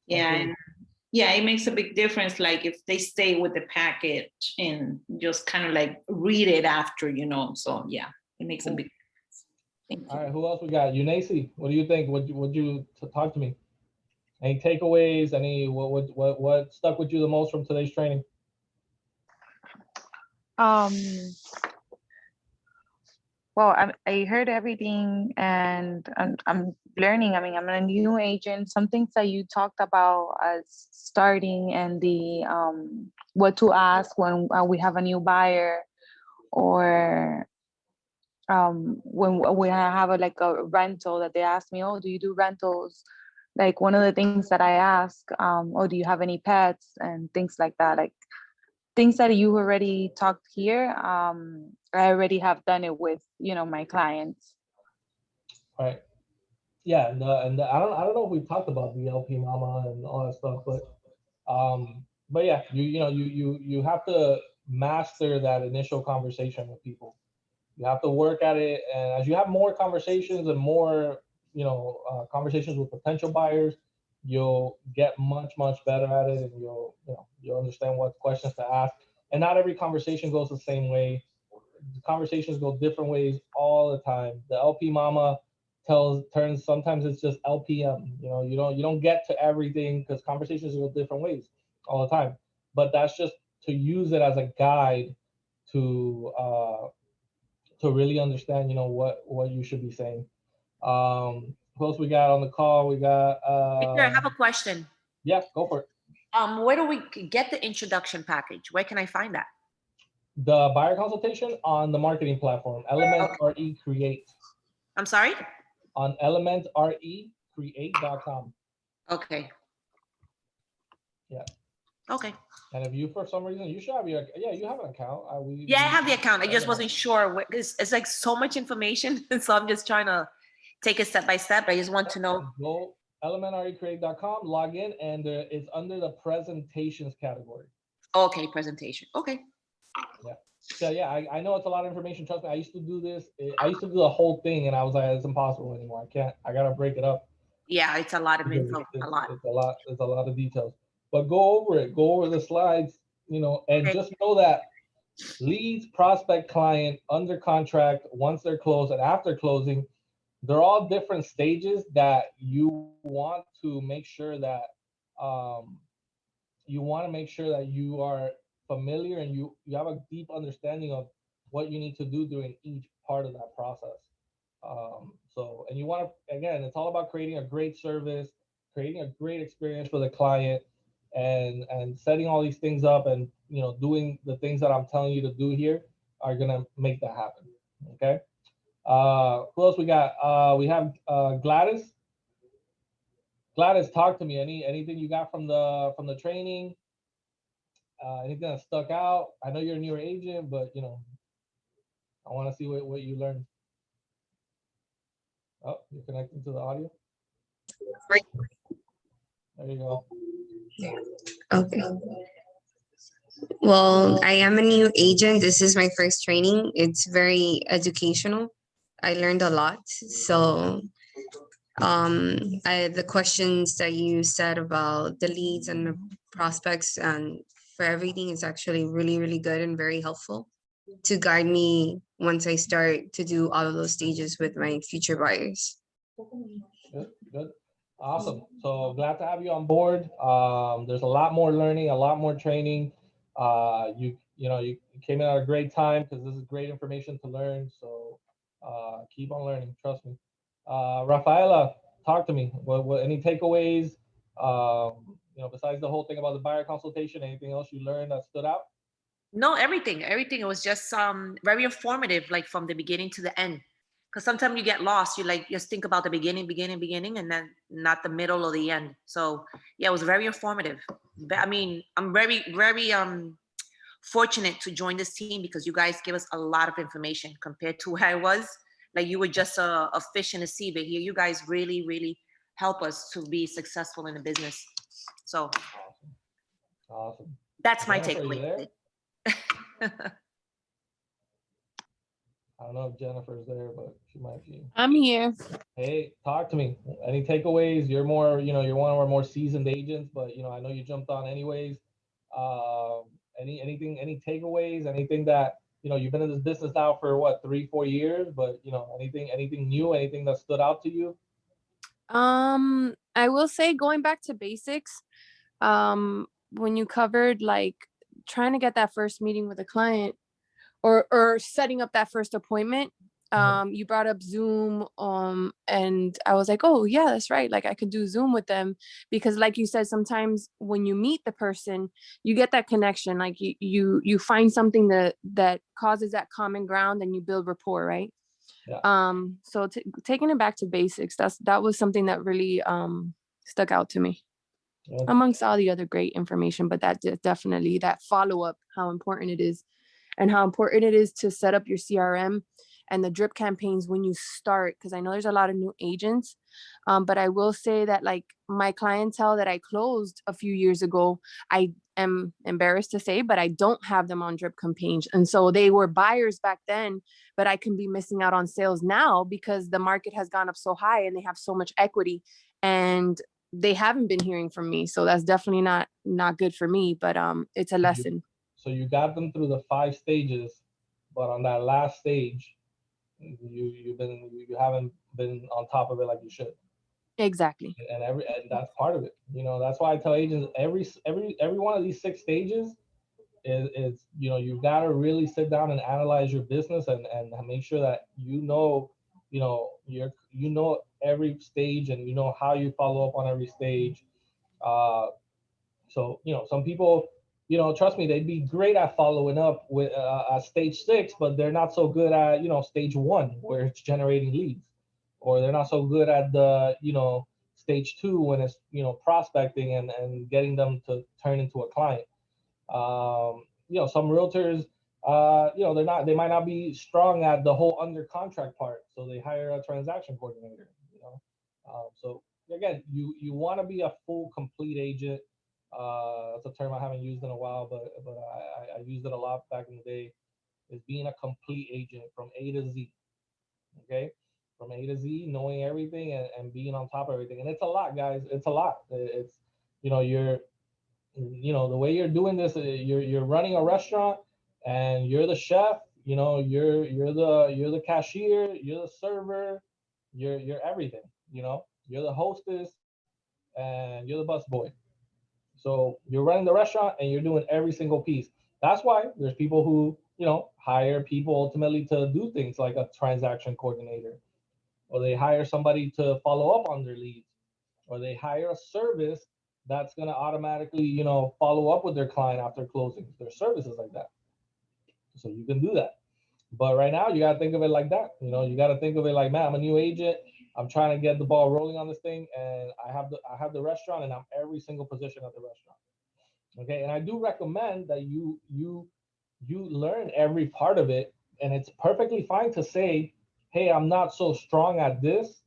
Yeah.
absolutely.
And yeah, it makes a big difference. Like if they stay with the package and just kind of like read it after, So yeah, it makes a
Cool.
big difference. Thank
All
you.
right, who else we got? Eunice, what do you think? Would you talk to me? Any takeaways? Any what stuck with you the most from today's training?
Well, I heard everything and I'm learning. I mean, I'm a new agent. Some things that you talked about as starting and the what to ask when we have a new buyer, or when we have like a rental that they ask me, oh, do you do rentals? Like one of the things that I ask, oh, do you have any pets and things like that, like things that you already talked here. I already have done it with, my clients.
Right. Yeah, and I don't know if we talked about the LP Mama and all that stuff, but yeah, you have to master that initial conversation with people. You have to work at it, and as you have more conversations and more, conversations with potential buyers, you'll get much better at it, and you'll understand what questions to ask. And not every conversation goes the same way. The conversations go different ways all the time. The LP Mama turns sometimes it's just LPM. You don't get to everything because conversations go different ways all the time. But that's just to use it as a guide to really understand, what you should be saying. Who else we got on the call? We got
Victor, I have a question.
Yeah, go for it.
Where do we get the introduction package? Where can I find that?
The buyer consultation on the marketing platform, Element RE Create.
I'm sorry?
On elementrecreate.com.
Okay.
Yeah.
Okay.
And if you, for some reason, you should have you have an account.
I have the account. I just wasn't sure. It's like so much information. So I'm just trying to take it step by step. I just want to know.
Go elementrecreate.com, log in, and it's under the presentations category.
Okay, presentation. Okay.
Yeah. So yeah, I know it's a lot of information. Trust me, I used to do this. I used to do the whole thing, and I was like, it's impossible anymore. I can't. I gotta break it up.
Yeah, it's a lot of info.
It's a lot of details. But go over it. Go over the slides. And just know that leads, prospect, client, under contract, once they're closed, and after closing, they're all different stages that you want to make sure that you are familiar and you have a deep understanding of what you need to do during each part of that process. And you want to, again, it's all about creating a great service, creating a great experience for the client, and setting all these things up, and doing the things that I'm telling you to do here are gonna make that happen. Okay. Who else we got? We have Gladys. Gladys, talk to me. Anything you got from the training? Anything that stuck out? I know you're a newer agent, but I want to see what you learned. Oh, you're connecting to the audio. There you go.
Okay. Well, I am a new agent. This is my first training. It's very educational. I learned a lot. So the questions that you said about the leads and the prospects and for everything is actually really, really good and very helpful to guide me once I start to do all of those stages with my future buyers.
Good. Awesome. So glad to have you on board. There's a lot more learning, a lot more training. You came in at a great time because this is great information to learn. So keep on learning. Trust me. Rafaela, talk to me. What any takeaways? You know, besides the whole thing about the buyer consultation, anything else you learned that stood out?
No, everything. It was just very informative, like from the beginning to the end. Because sometimes you get lost. You like just think about the beginning, and then not the middle or the end. So yeah, it was very informative. I mean, I'm very fortunate to join this team because you guys give us a lot of information compared to where I was. Like you were just a fish in a sea, but here you guys really help us to be successful in the business. So
Awesome.
that's my
Jennifer, you
takeaway.
I don't know if Jennifer's there, but she might be.
I'm here.
Hey, talk to me. Any takeaways? You're more, you know, you're one of our more seasoned agents, but you know, I know you jumped on anyways. Any takeaways? Anything that, you know, you've been in this business now for what, 3-4 years, but you know, anything new, anything that stood out to you?
I will say going back to basics, when you covered like trying to get that first meeting with a client or setting up that first appointment, you brought up Zoom, and I was like, oh yeah, that's right. Like I could do Zoom with them because like you said, sometimes when you meet the person, you get that connection, like you find something that causes that common ground and you build rapport, right?
Yeah.
So taking it back to basics, that was something that really stuck out to me amongst all the other great information, but that definitely that follow-up, how important it is and how important it is to set up your CRM and the drip campaigns when you start, because I know there's a lot of new agents, but I will say that like my clientele that I closed a few years ago, I am embarrassed to say, but I don't have them on drip campaigns. And so they were buyers back then, but I can be missing out on sales now because the market has gone up so high and they have so much equity and they haven't been hearing from me. So that's definitely not good for me, but it's a lesson.
So you got them through the 5 stages, but on that last stage, you haven't been on top of it like you should.
Exactly.
And that's part of it. You know, that's why I tell agents every one of these 6 stages is you know, you've got to really sit down and analyze your business and make sure that you know every stage and you know how you follow up on every stage. So you know, some people, you know, trust me, they'd be great at following up with stage 6, but they're not so good at, you know, stage 1 where it's generating leads, or they're not so good at the, you know, stage 2 when it's, you know, prospecting and getting them to turn into a client. You know, some realtors, you know, they might not be strong at the whole under contract part, so they hire a transaction coordinator. You know, so again, you want to be a full complete agent. That's a term I haven't used in a while, but I used it a lot back in the day. Is being a complete agent from A to Z. Okay, from A to Z, knowing everything and being on top of everything. And it's a lot, guys. It's a lot. It's, you know, you know, the way you're doing this, you're running a restaurant and you're the chef. You know, you're the cashier, you're the server, you're everything. You know, you're the hostess and you're the busboy. So you're running the restaurant and you're doing every single piece. That's why there's people who, you know, hire people ultimately to do things like a transaction coordinator, or they hire somebody to follow up on their leads, or they hire a service that's going to automatically, you know, follow up with their client after closing. There's services like that. So you can do that. But right now you got to think of it like that. You know, you got to think of it like, man, I'm a new agent. I'm trying to get the ball rolling on this thing, and I have the restaurant, and I'm every single position at the restaurant. Okay, and I do recommend that you learn every part of it, and it's perfectly fine to say, hey, I'm not so strong at this,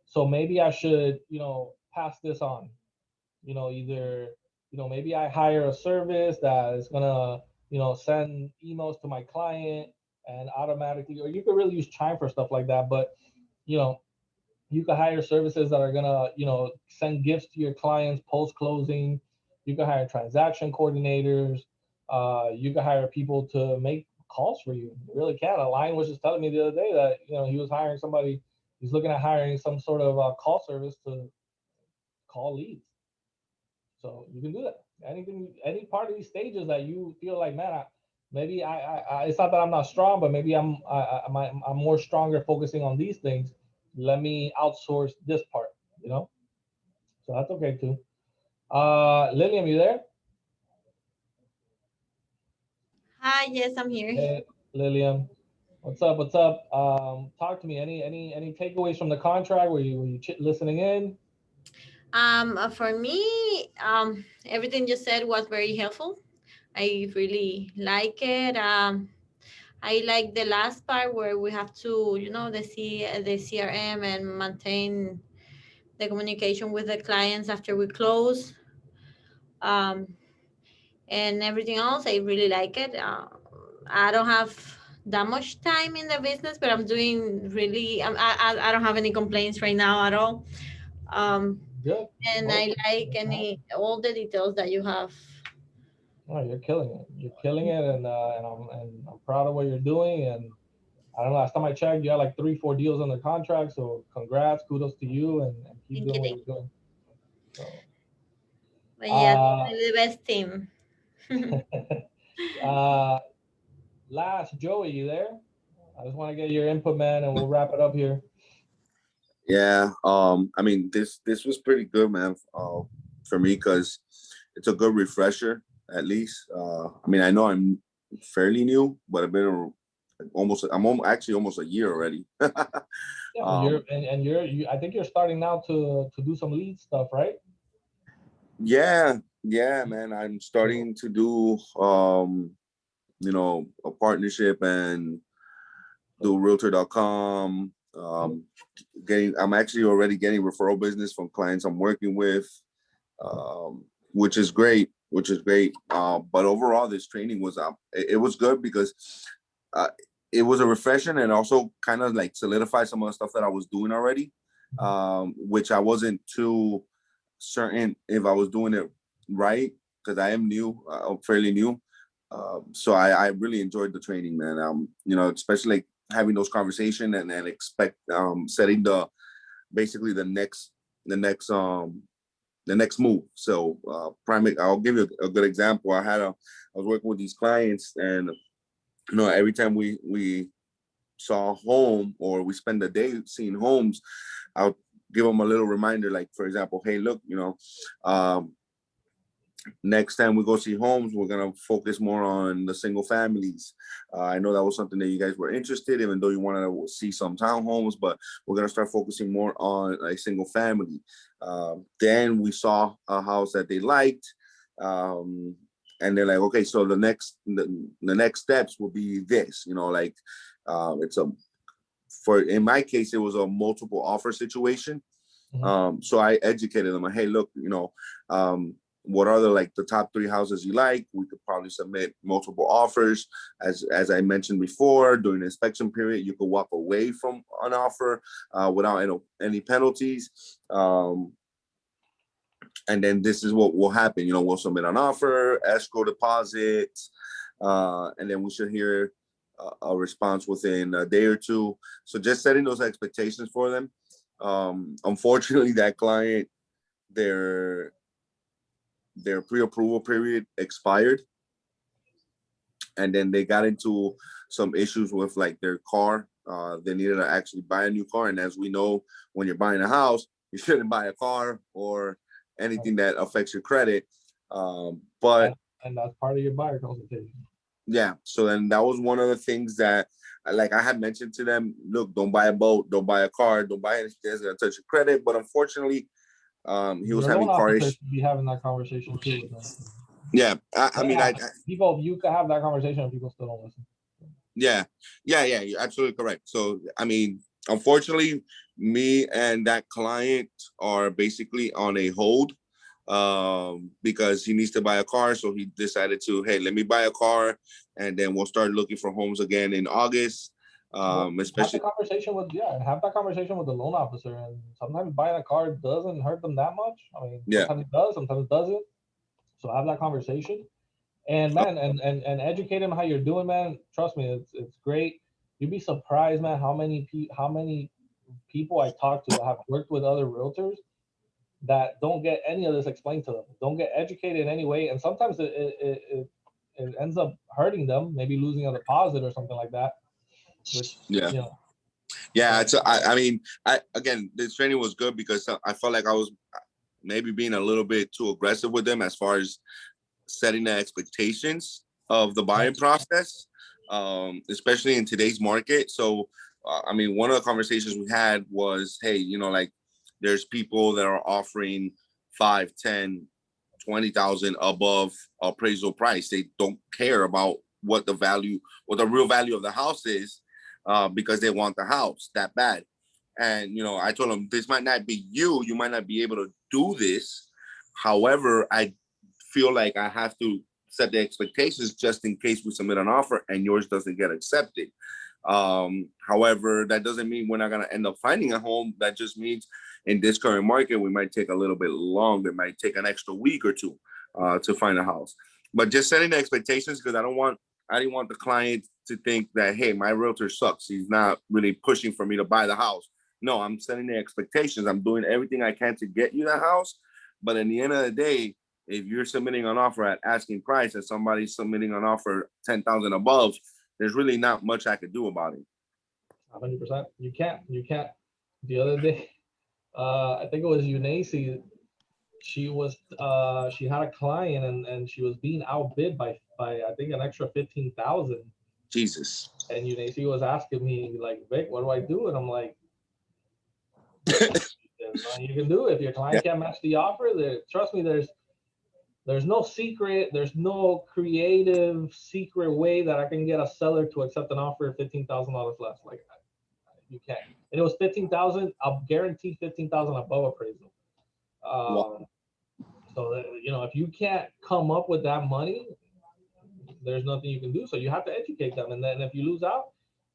so maybe I should, you know, pass this on. You know, either, you know, maybe I hire a service that is gonna, you know, send emails to my client and automatically, or you could really use Chime for stuff like that, but you know, you can hire services that are gonna, you know, send gifts to your clients post closing. You can hire transaction coordinators. You can hire people to make calls for you. You really can. A line was just telling me the other day that, you know, he was hiring somebody. He's looking at hiring some sort of call service to call leads. So you can do that. Any part of these stages that you feel like, man, maybe it's not that I'm not strong, but maybe I'm more stronger focusing on these things. Let me outsource this part, you know? So that's okay too. Lillian, you there?
Hi, yes, I'm here.
Hey, Lillian. What's up? What's up? Talk to me. Any takeaways from the contract? Were you listening in?
For me, everything you said was very helpful. I really like it. I like the last part where we have to, the CRM and maintain the communication with the clients after we close. Um, and everything else, I really like it. I don't have that much time in the business, but I'm doing really. I don't have any complaints right now at all. Um,
Good.
and I like all the details that you have.
Oh, you're killing it. You're killing it, and I'm proud of what you're doing. And I don't know. Last time I checked, you had like 3-4 deals under contract. So congrats, kudos to you, and keep doing what you're doing. So.
But yeah, the best team.
Last, Joey, you there? I just want to get your input, man, and we'll wrap it up here.
Yeah, I mean, this was pretty good, man, for me, because it's a good refresher, at least. I mean, I know I'm fairly new, but I've been actually almost a year already.
Yeah, I think you're starting now to do some lead stuff, right?
Yeah, man. I'm starting to do a partnership and do realtor.com. I'm actually already getting referral business from clients I'm working with, which is great. But overall, this training was it was good because it was a refreshing and also kind of like solidified some of the stuff that I was doing already, which I wasn't too certain if I was doing it right, because I am new, I'm fairly new. So I really enjoyed the training, man. Especially like having those conversations and expect setting basically the next move. So I'll give you a good example. I was working with these clients, and every time we saw a home or we spend the day seeing homes, I'll give them a little reminder, like, for example, hey, look, next time we go see homes, we're going to focus more on the single families. I know that was something that you guys were interested in, even though you wanted to see some townhomes, but we're going to start focusing more on a single family. Then we saw a house that they liked. And they're like, okay, so the next steps will be this, in my case, it was a multiple offer situation. Mm-hmm. So I educated them, hey, look, what are the top 3 houses you like? We could probably submit multiple offers. As I mentioned before, during the inspection period, you could walk away from an offer without any penalties. And then this is what will happen. We'll submit an offer, escrow deposit, and then we should hear a response within a day or 2. So just setting those expectations for them. Unfortunately, that client, their pre-approval period expired, and then they got into some issues with their car. They needed to actually buy a new car, and as we know, when you're buying a house, you shouldn't buy a car or anything that affects your credit. And
that's part of your buyer consultation.
Yeah, so then that was one of the things that I had mentioned to them, look, don't buy a boat, don't buy a car, don't buy anything that's gonna touch your credit. But unfortunately, he was having car issues.
Be having that conversation too with them.
Yeah, I mean,
you can have that conversation and people still don't listen.
Yeah, you're absolutely correct. So, I mean, unfortunately, me and that client are basically on a hold because he needs to buy a car. So he decided to, hey, let me buy a car, and then we'll start looking for homes again in August. Especially
have that conversation with the loan officer. And sometimes buying a car doesn't hurt them that much. I mean, sometimes it does, sometimes it doesn't. So have that conversation, and man, and educate them how you're doing, man. Trust me, it's great. You'd be surprised, man, how many people I talk to have worked with other realtors that don't get any of this explained to them, don't get educated in any way, and sometimes it ends up hurting them, maybe losing a deposit or something like that. Which,
again, this training was good because I felt like I was maybe being a little bit too aggressive with them as far as setting the expectations of the buying process, especially in today's market. So, I mean, one of the conversations we had was, hey, you know, like there's people that are offering 5, 10, 20,000 above appraisal price. They don't care about what the real value of the house is, because they want the house that bad. And, you know, I told them, this might not be you. You might not be able to do this. However, I feel like I have to set the expectations just in case we submit an offer and yours doesn't get accepted. However, that doesn't mean we're not going to end up finding a home. That just means in this current market, we might take a little bit longer. It might take an extra week or two to find a house. But just setting the expectations, because I didn't want the client to think that, hey, my realtor sucks. He's not really pushing for me to buy the house. No, I'm setting the expectations. I'm doing everything I can to get you the house. But in the end of the day, if you're submitting an offer at asking price and somebody's submitting an offer 10,000 above, there's really not much I could do about it.
100%. You can't. The other day, I think it was Eunice. She had a client and she was being outbid by I think an extra 15,000.
Jesus.
And Eunice was asking me like, Vic, what do I do? And I'm like, there's nothing you can do. If your client can't match the offer, trust me, there's no secret, there's no creative secret way that I can get a seller to accept an offer $15,000 less. Like, you can't. And it was 15,000. I'll guarantee 15,000 above appraisal.
Wow.
So that, you know, if you can't come up with that money, there's nothing you can do. So you have to educate them, and then if you lose out,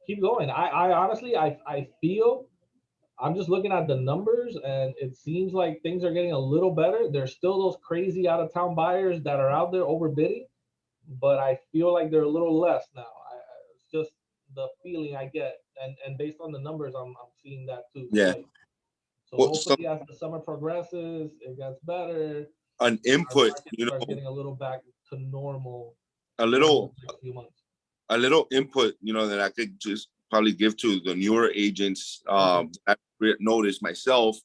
keep going. I honestly, I feel. I'm just looking at the numbers, and it seems like things are getting a little better. There's still those crazy out-of-town buyers that are out there overbidding, but I feel like they're a little less now. It's just the feeling I get, and based on the numbers, I'm seeing that too.
Yeah.
Like, so well, hopefully, as the summer progresses, it gets better.
An input, you know,
getting a little back to normal.
A little
few months.
A little input, you know, that I could just probably give to the newer agents. I've noticed myself,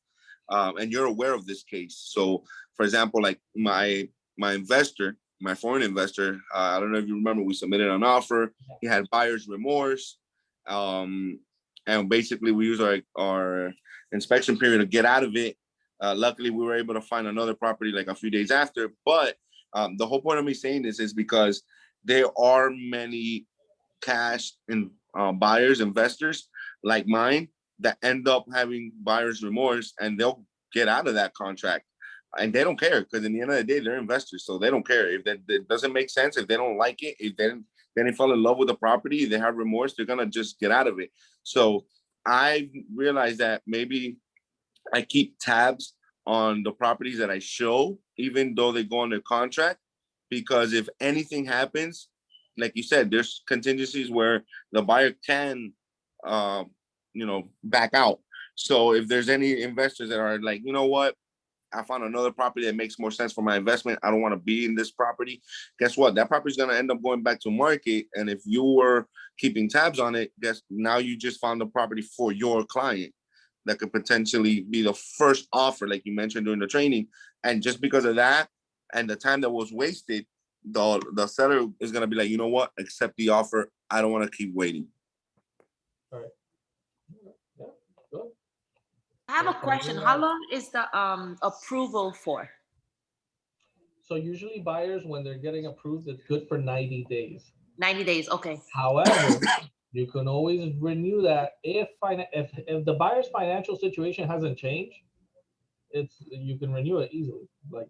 and you're aware of this case. So, for example, like my investor, my foreign investor, I don't know if you remember, we submitted an offer. He had buyer's remorse, and basically we used our inspection period to get out of it. Luckily, we were able to find another property like a few days after. But the whole point of me saying this is because there are many cash and buyers, investors like mine that end up having buyer's remorse, and they'll get out of that contract, and they don't care, because in the end of the day, they're investors, so they don't care if that doesn't make sense, if they don't like it, if they fall in love with the property, they have remorse, they're gonna just get out of it. So I realized that maybe I keep tabs on the properties that I show, even though they go under contract, because if anything happens, like you said, there's contingencies where the buyer can, you know, back out. So if there's any investors that are like, you know what, I found another property that makes more sense for my investment, I don't want to be in this property. Guess what? That property is going to end up going back to market. And if you were keeping tabs on it, guess now you just found a property for your client that could potentially be the first offer, like you mentioned during the training. And just because of that and the time that was wasted, the seller is going to be like, you know what, accept the offer. I don't want to keep waiting.
All right. Yeah, good.
I have a question. How long is the approval for?
So usually buyers, when they're getting approved, it's good for 90 days.
90 days, okay.
However, you can always renew that if the buyer's financial situation hasn't changed, you can renew it easily. Like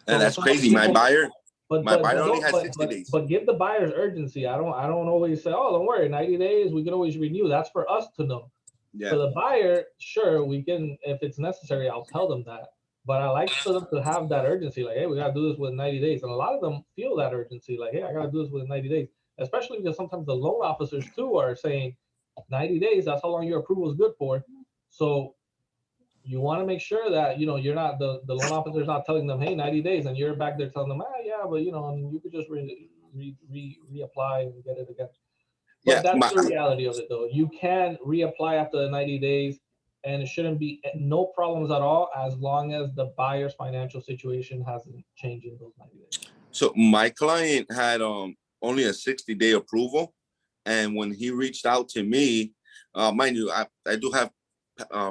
And that's crazy. My buyer only has 60 days.
But give the buyers urgency. I don't always say, oh, don't worry, 90 days, we can always renew. That's for us to know.
Yeah.
For the buyer, sure, we can, if it's necessary, I'll tell them that. But I like for them to have that urgency, like, hey, we got to do this within 90 days. And a lot of them feel that urgency, like, hey, I got to do this within 90 days, especially because sometimes the loan officers too are saying 90 days, that's how long your approval is good for. So you want to make sure that, you know, you're not, the loan officer is not telling them, hey, 90 days, and you're back there telling them, yeah, but, you know, you could just reapply and get it again. But that's the reality of it, though. You can reapply after the 90 days, and it shouldn't be no problems at all as long as the buyer's financial situation hasn't changed in those 90 days.
So my client had only a 60-day approval, and when he reached out to me, mind you, I do have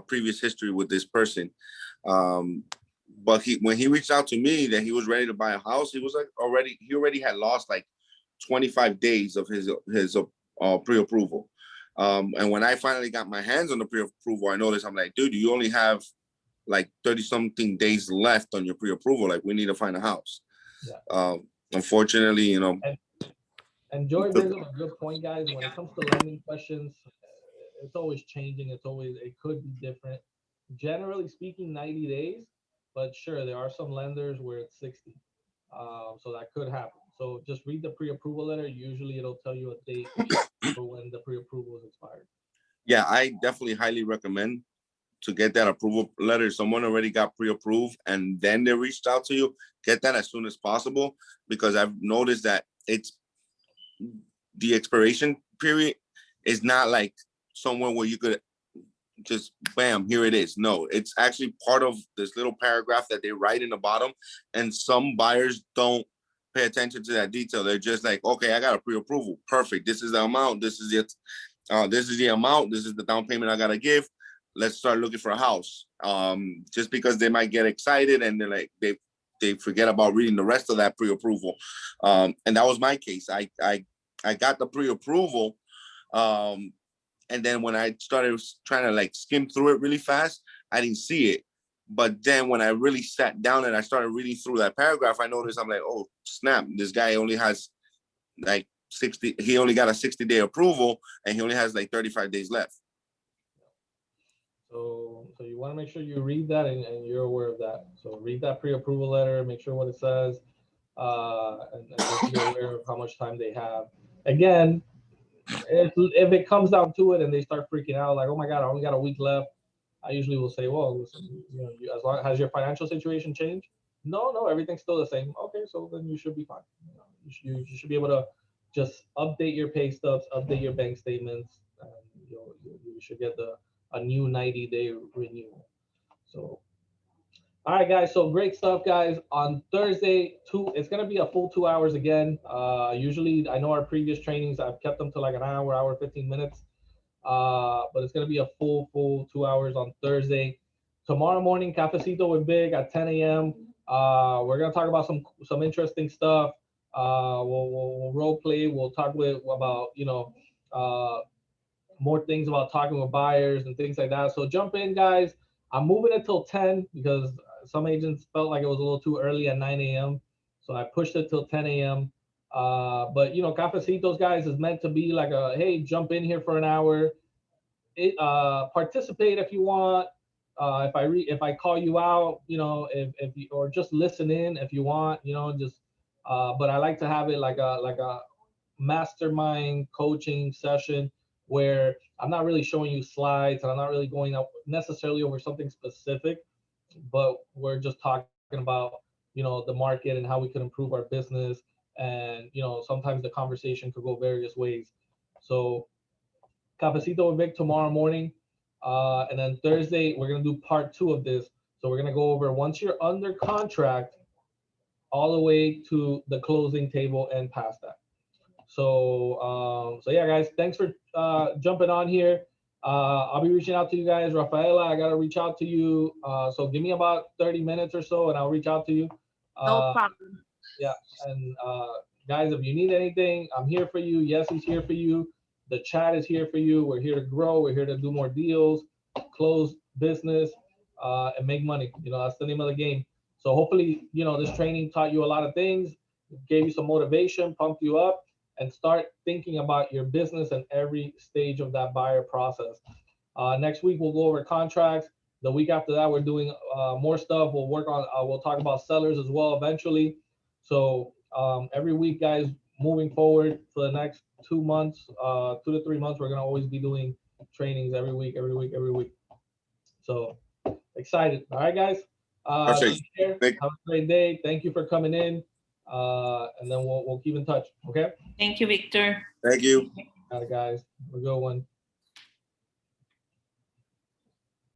previous history with this person, but when he reached out to me that he was ready to buy a house, he was like he already had lost like 25 days of his pre-approval. And when I finally got my hands on the pre-approval, I noticed, I'm like, dude, you only have like 30-something days left on your pre-approval. Like, we need to find a house. Yeah. Unfortunately, you know.
And Joy brings up a good point, guys. When it comes to lending questions, it's always changing. It could be different. Generally speaking, 90 days, but sure, there are some lenders where it's 60. So that could happen. So just read the pre-approval letter. Usually it'll tell you a date for when the pre-approval is expired.
Yeah, I definitely highly recommend to get that approval letter. Someone already got pre-approved and then they reached out to you, get that as soon as possible, because I've noticed that the expiration period is not like somewhere where you could just bam, here it is. No, it's actually part of this little paragraph that they write in the bottom, and some buyers don't pay attention to that detail. They're just like, okay, I got a pre-approval, perfect, this is the amount, this is it, this is the amount, this is the down payment I gotta give, let's start looking for a house. Just because they might get excited and they're like, they forget about reading the rest of that pre-approval. And that was my case. I got the pre-approval, and then when I started trying to like skim through it really fast, I didn't see it. But then when I really sat down and I started reading through that paragraph, I noticed, I'm like, oh snap, this guy only has like 60, he only got a 60-day approval and he only has like 35 days left.
So you want to make sure you read that and you're aware of that. So read that pre-approval letter, make sure what it says, and just be aware of how much time they have. Again, if it comes down to it and they start freaking out, like, oh my God, I only got a week left, I usually will say, well, listen, you know, as long has your financial situation changed? No, everything's still the same. Okay, so then you should be fine. You know, you should be able to just update your pay stubs, update your bank statements, and you should get a new 90-day renewal. So, all right, guys. So great stuff, guys. On Thursday, it's gonna be a full 2 hours again. Usually, I know our previous trainings, I've kept them to like an hour 15 minutes. But it's gonna be a full 2 hours on Thursday. Tomorrow morning, Cafecito with Big at 10 a.m. We're gonna talk about some interesting stuff. We'll role play. We'll talk about more things about talking with buyers and things like that. So jump in, guys. I'm moving it till 10 because some agents felt like it was a little too early at 9 a.m. So I pushed it till 10 a.m. But Cafecitos, guys, is meant to be like a, hey, jump in here for an hour. Participate if you want. If I call you out, if you, or just listen in if you want, just. But I like to have it like a mastermind coaching session where I'm not really showing you slides and I'm not really going up necessarily over something specific, but we're just talking about, the market and how we can improve our business. And, sometimes the conversation could go various ways. So Cafecito with Vic tomorrow morning. And then Thursday, we're going to do part 2 of this. So we're going to go over once you're under contract all the way to the closing table and past that. So yeah, guys, thanks for jumping on here. I'll be reaching out to you guys. Rafaela, I got to reach out to you. So give me about 30 minutes or so and I'll reach out to you.
No problem.
Yeah. And guys, if you need anything, I'm here for you. Yes, he's here for you. The chat is here for you. We're here to grow. We're here to do more deals, close business, and make money. That's the name of the game. So hopefully, this training taught you a lot of things, gave you some motivation, pumped you up, and start thinking about your business and every stage of that buyer process. Next week, we'll go over contracts. The week after that, we're doing more stuff. We'll talk about sellers as well eventually. So every week, guys, moving forward for the next 2 months, 2 to 3 months, we're going to always be doing trainings every week. So excited. All right, guys. Take care. Have a great day. Thank you for coming in. And then we'll keep in touch. Okay.
Thank you, Victor.
Thank you.
All right, guys. Have a good one.